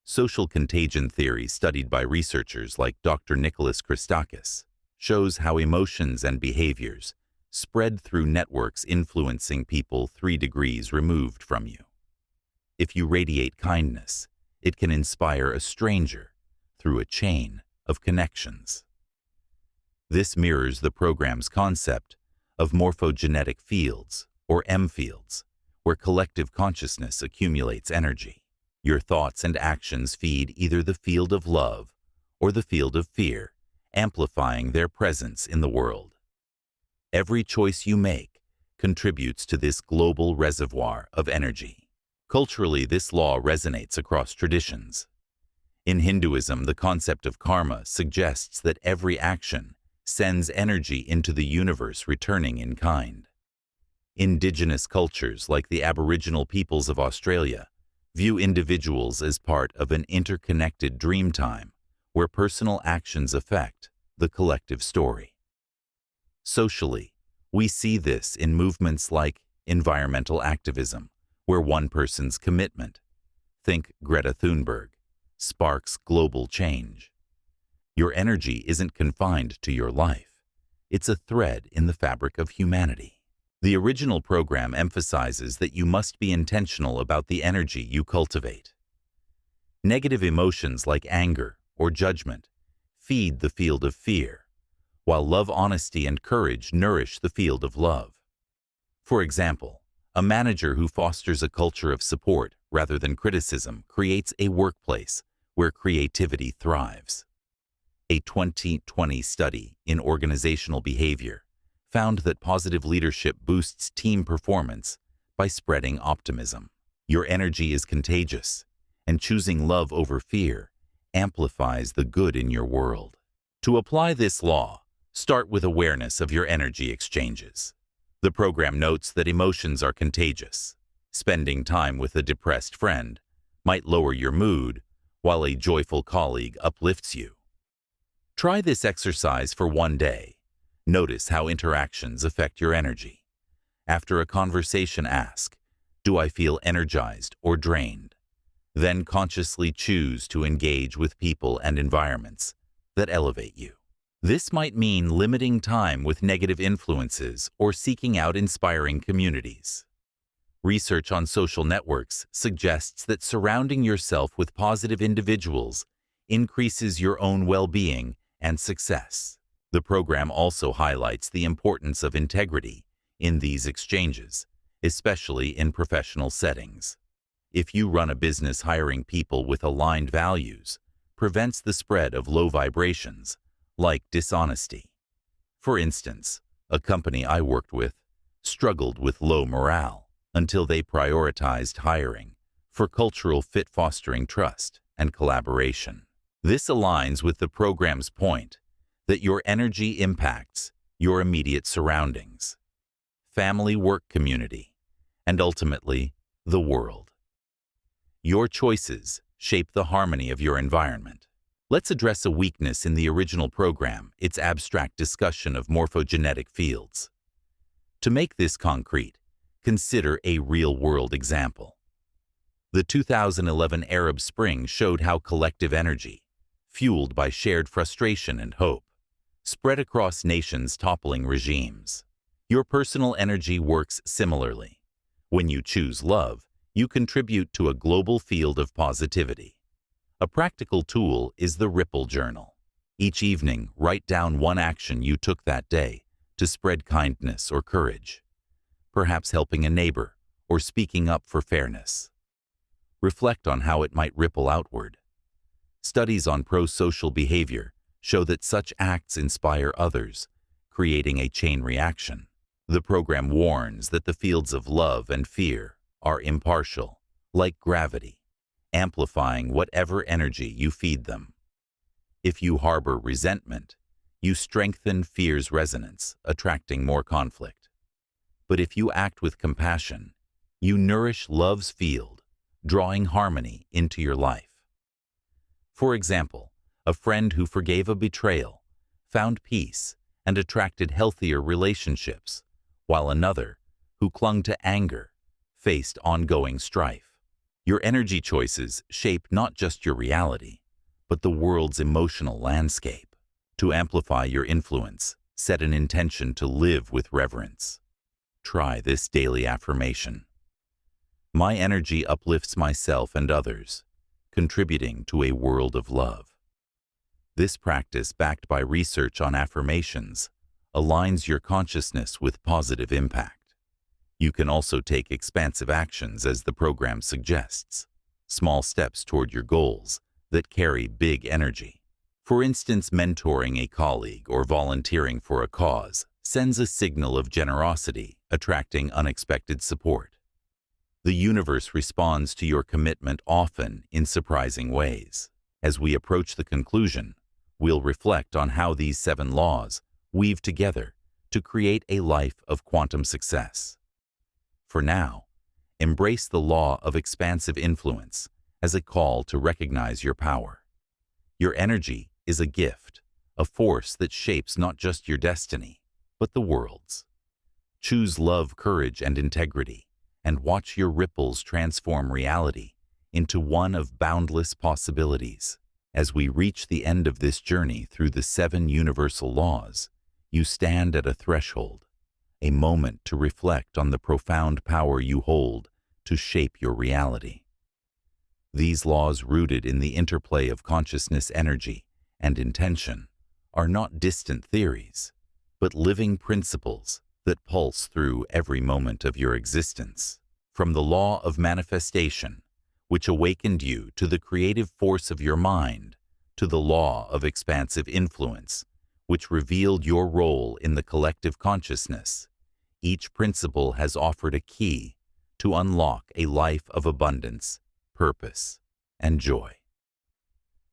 Social contagion theory, studied by researchers like Dr. Nicholas Christakis, shows how emotions and behaviors spread through networks, influencing people 3 degrees removed from you. If you radiate kindness, it can inspire a stranger through a chain of connections. This mirrors the program's concept of morphogenetic fields, or M fields, where collective consciousness accumulates energy. Your thoughts and actions feed either the field of love or the field of fear, amplifying their presence in the world. Every choice you make contributes to this global reservoir of energy. Culturally, this law resonates across traditions. In Hinduism, the concept of karma suggests that every action sends energy into the universe, returning in kind. Indigenous cultures, like the Aboriginal peoples of Australia, view individuals as part of an interconnected dreamtime where personal actions affect the collective story. Socially, We see this in movements like environmental activism, where one person's commitment, think Greta Thunberg, sparks global change. Your energy isn't confined to your life. It's a thread in the fabric of humanity. The original program emphasizes that you must be intentional about the energy you cultivate. Negative emotions like anger or judgment feed the field of fear, while love, honesty, and courage nourish the field of love. For example, a manager who fosters a culture of support rather than criticism creates a workplace where creativity thrives. A 2020 study in organizational behavior found that positive leadership boosts team performance by spreading optimism. Your energy is contagious, and choosing love over fear amplifies the good in your world. To apply this law, start with awareness of your energy exchanges. The program notes that emotions are contagious. Spending time with a depressed friend might lower your mood, while a joyful colleague uplifts you. Try this exercise for one day. Notice how interactions affect your energy. After a conversation, ask, "Do I feel energized or drained?" Then consciously choose to engage with people and environments that elevate you. This might mean limiting time with negative influences or seeking out inspiring communities. Research on social networks suggests that surrounding yourself with positive individuals increases your own well-being and success. The program also highlights the importance of integrity in these exchanges, especially in professional settings. If you run a business, hiring people with aligned values prevents the spread of low vibrations, like dishonesty. For instance, a company I worked with struggled with low morale until they prioritized hiring for cultural fit, fostering trust and collaboration. This aligns with the program's point that your energy impacts your immediate surroundings, family, work community, and ultimately, the world. Your choices shape the harmony of your environment. Let's address a weakness in the original program, its abstract discussion of morphogenetic fields. To make this concrete, consider a real-world example. The 2011 Arab Spring showed how collective energy, fueled by shared frustration and hope, spread across nations, toppling regimes. Your personal energy works similarly. When you choose love, you contribute to a global field of positivity. A practical tool is the Ripple Journal. Each evening, write down one action you took that day to spread kindness or courage, perhaps helping a neighbor or speaking up for fairness. Reflect on how it might ripple outward. Studies on pro-social behavior show that such acts inspire others, creating a chain reaction. The program warns that the fields of love and fear are impartial, like gravity, amplifying whatever energy you feed them. If you harbor resentment, you strengthen fear's resonance, attracting more conflict. But if you act with compassion, you nourish love's field, drawing harmony into your life. For example, a friend who forgave a betrayal found peace and attracted healthier relationships, while another, who clung to anger, faced ongoing strife. Your energy choices shape not just your reality, but the world's emotional landscape. To amplify your influence, set an intention to live with reverence. Try this daily affirmation. My energy uplifts myself and others, contributing to a world of love. This practice, backed by research on affirmations, aligns your consciousness with positive impact. You can also take expansive actions, as the program suggests, small steps toward your goals that carry big energy. For instance, mentoring a colleague or volunteering for a cause sends a signal of generosity, attracting unexpected support. The universe responds to your commitment, often in surprising ways. As we approach the conclusion, we'll reflect on how these 7 laws weave together to create a life of quantum success. For now, embrace the law of expansive influence as a call to recognize your power. Your energy is a gift, a force that shapes not just your destiny, but the world's. Choose love, courage, and integrity, and watch your ripples transform reality into one of boundless possibilities. As we reach the end of this journey through the 7 universal laws, you stand at a threshold, a moment to reflect on the profound power you hold to shape your reality. These laws, rooted in the interplay of consciousness, energy, and intention, are not distant theories, but living principles that pulse through every moment of your existence. From the law of manifestation, which awakened you to the creative force of your mind, to the law of expansive influence, which revealed your role in the collective consciousness, each principle has offered a key to unlock a life of abundance, purpose, and joy.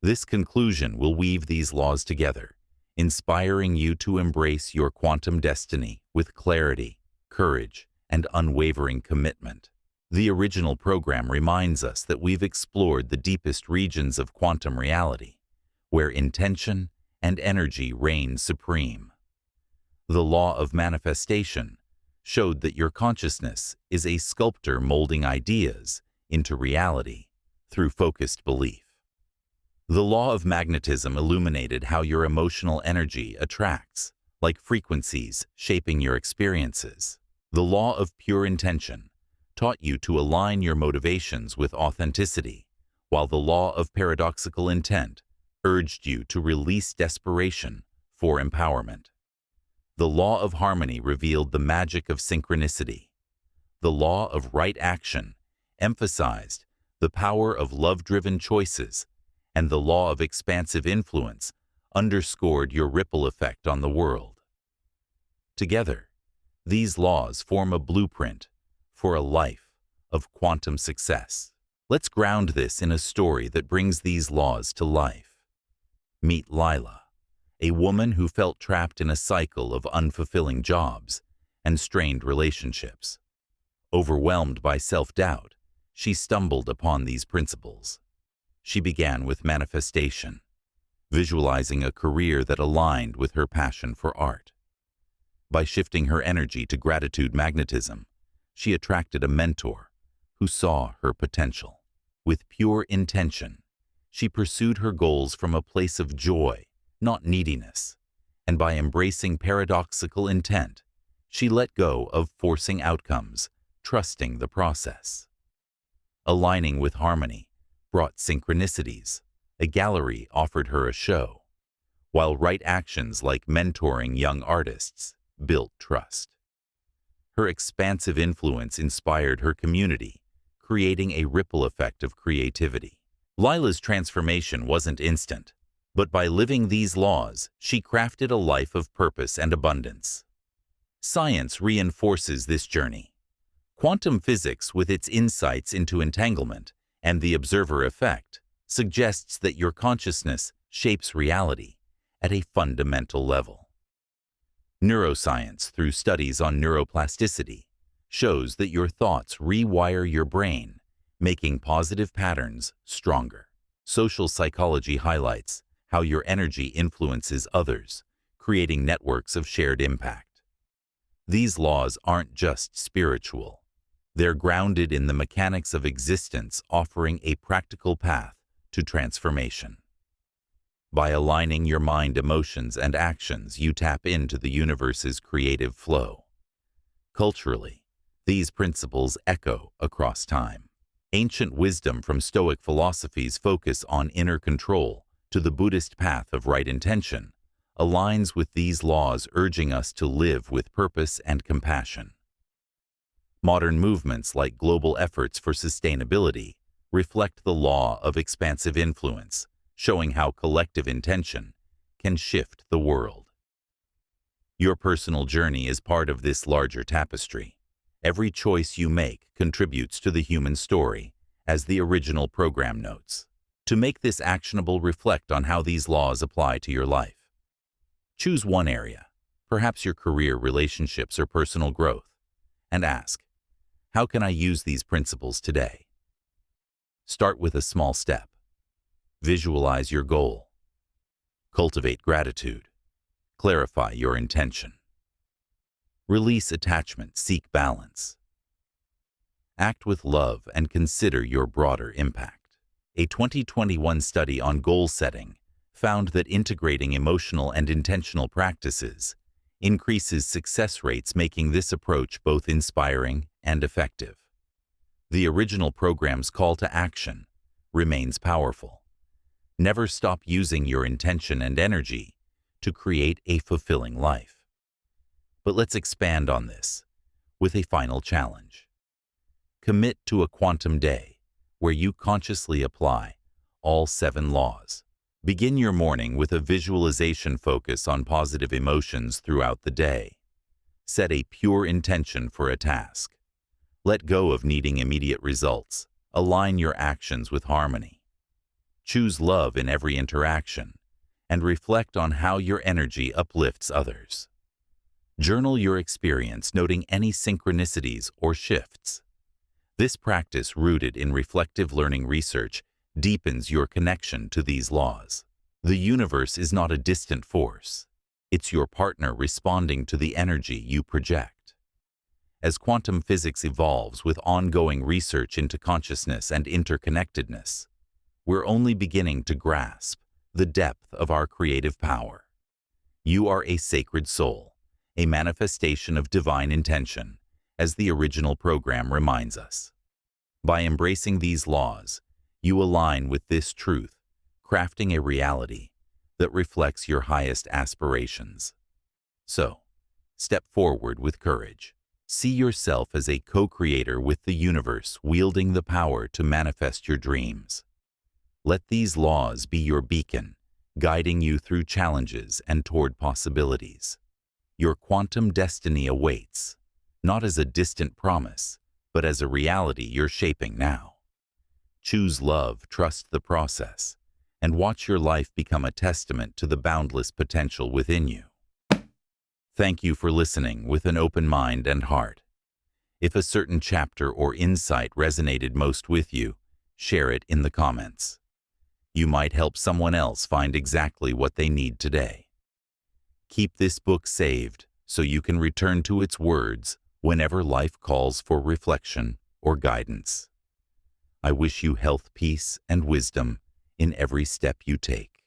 This conclusion will weave these laws together, inspiring you to embrace your quantum destiny with clarity, courage, and unwavering commitment. The original program reminds us that we've explored the deepest regions of quantum reality, where intention and energy reign supreme. The law of manifestation showed that your consciousness is a sculptor molding ideas into reality through focused belief. The law of magnetism illuminated how your emotional energy attracts, like frequencies shaping your experiences. The law of pure intention taught you to align your motivations with authenticity, while the law of paradoxical intent urged you to release desperation for empowerment. The law of harmony revealed the magic of synchronicity. The law of right action emphasized the power of love-driven choices, and the law of expansive influence underscored your ripple effect on the world. Together, these laws form a blueprint for a life of quantum success. Let's ground this in a story that brings these laws to life. Meet Lila, a woman who felt trapped in a cycle of unfulfilling jobs and strained relationships. Overwhelmed by self-doubt, she stumbled upon these principles. She began with manifestation, visualizing a career that aligned with her passion for art. By shifting her energy to gratitude magnetism, she attracted a mentor who saw her potential. With pure intention, she pursued her goals from a place of joy, not neediness, and by embracing paradoxical intent, she let go of forcing outcomes, trusting the process. Aligning with harmony brought synchronicities. A gallery offered her a show, while right actions like mentoring young artists built trust. Her expansive influence inspired her community, creating a ripple effect of creativity. Lila's transformation wasn't instant, but by living these laws, she crafted a life of purpose and abundance. Science reinforces this journey. Quantum physics, with its insights into entanglement and the observer effect, suggests that your consciousness shapes reality at a fundamental level. Neuroscience, through studies on neuroplasticity, shows that your thoughts rewire your brain, making positive patterns stronger. Social psychology highlights how your energy influences others, creating networks of shared impact. These laws aren't just spiritual. They're grounded in the mechanics of existence, offering a practical path to transformation. By aligning your mind, emotions, and actions, you tap into the universe's creative flow. Culturally, these principles echo across time. Ancient wisdom from Stoic philosophies focus on inner control to the Buddhist path of right intention aligns with these laws, urging us to live with purpose and compassion. Modern movements like global efforts for sustainability reflect the law of expansive influence, showing how collective intention can shift the world. Your personal journey is part of this larger tapestry. Every choice you make contributes to the human story, as the original program notes. To make this actionable, reflect on how these laws apply to your life. Choose one area, perhaps your career, relationships, or personal growth, and ask, how can I use these principles today? Start with a small step. Visualize your goal. Cultivate gratitude. Clarify your intention. Release attachment, seek balance. Act with love and consider your broader impact. A 2021 study on goal setting found that integrating emotional and intentional practices increases success rates, making this approach both inspiring and effective. The original program's call to action remains powerful. Never stop using your intention and energy to create a fulfilling life. But let's expand on this with a final challenge. Commit to a quantum day where you consciously apply all 7 laws. Begin your morning with a visualization focus on positive emotions throughout the day. Set a pure intention for a task. Let go of needing immediate results. Align your actions with harmony. Choose love in every interaction and reflect on how your energy uplifts others. Journal your experience, noting any synchronicities or shifts. This practice, rooted in reflective learning research, deepens your connection to these laws. The universe is not a distant force. It's your partner responding to the energy you project. As quantum physics evolves with ongoing research into consciousness and interconnectedness, we're only beginning to grasp the depth of our creative power. You are a sacred soul, a manifestation of divine intention, as the original program reminds us. By embracing these laws, you align with this truth, crafting a reality that reflects your highest aspirations. So, step forward with courage. See yourself as a co-creator with the universe, wielding the power to manifest your dreams. Let these laws be your beacon, guiding you through challenges and toward possibilities. Your quantum destiny awaits, not as a distant promise, but as a reality you're shaping now. Choose love, trust the process, and watch your life become a testament to the boundless potential within you. Thank you for listening with an open mind and heart. If a certain chapter or insight resonated most with you, share it in the comments. You might help someone else find exactly what they need today. Keep this book saved so you can return to its words whenever life calls for reflection or guidance. I wish you health, peace, and wisdom in every step you take.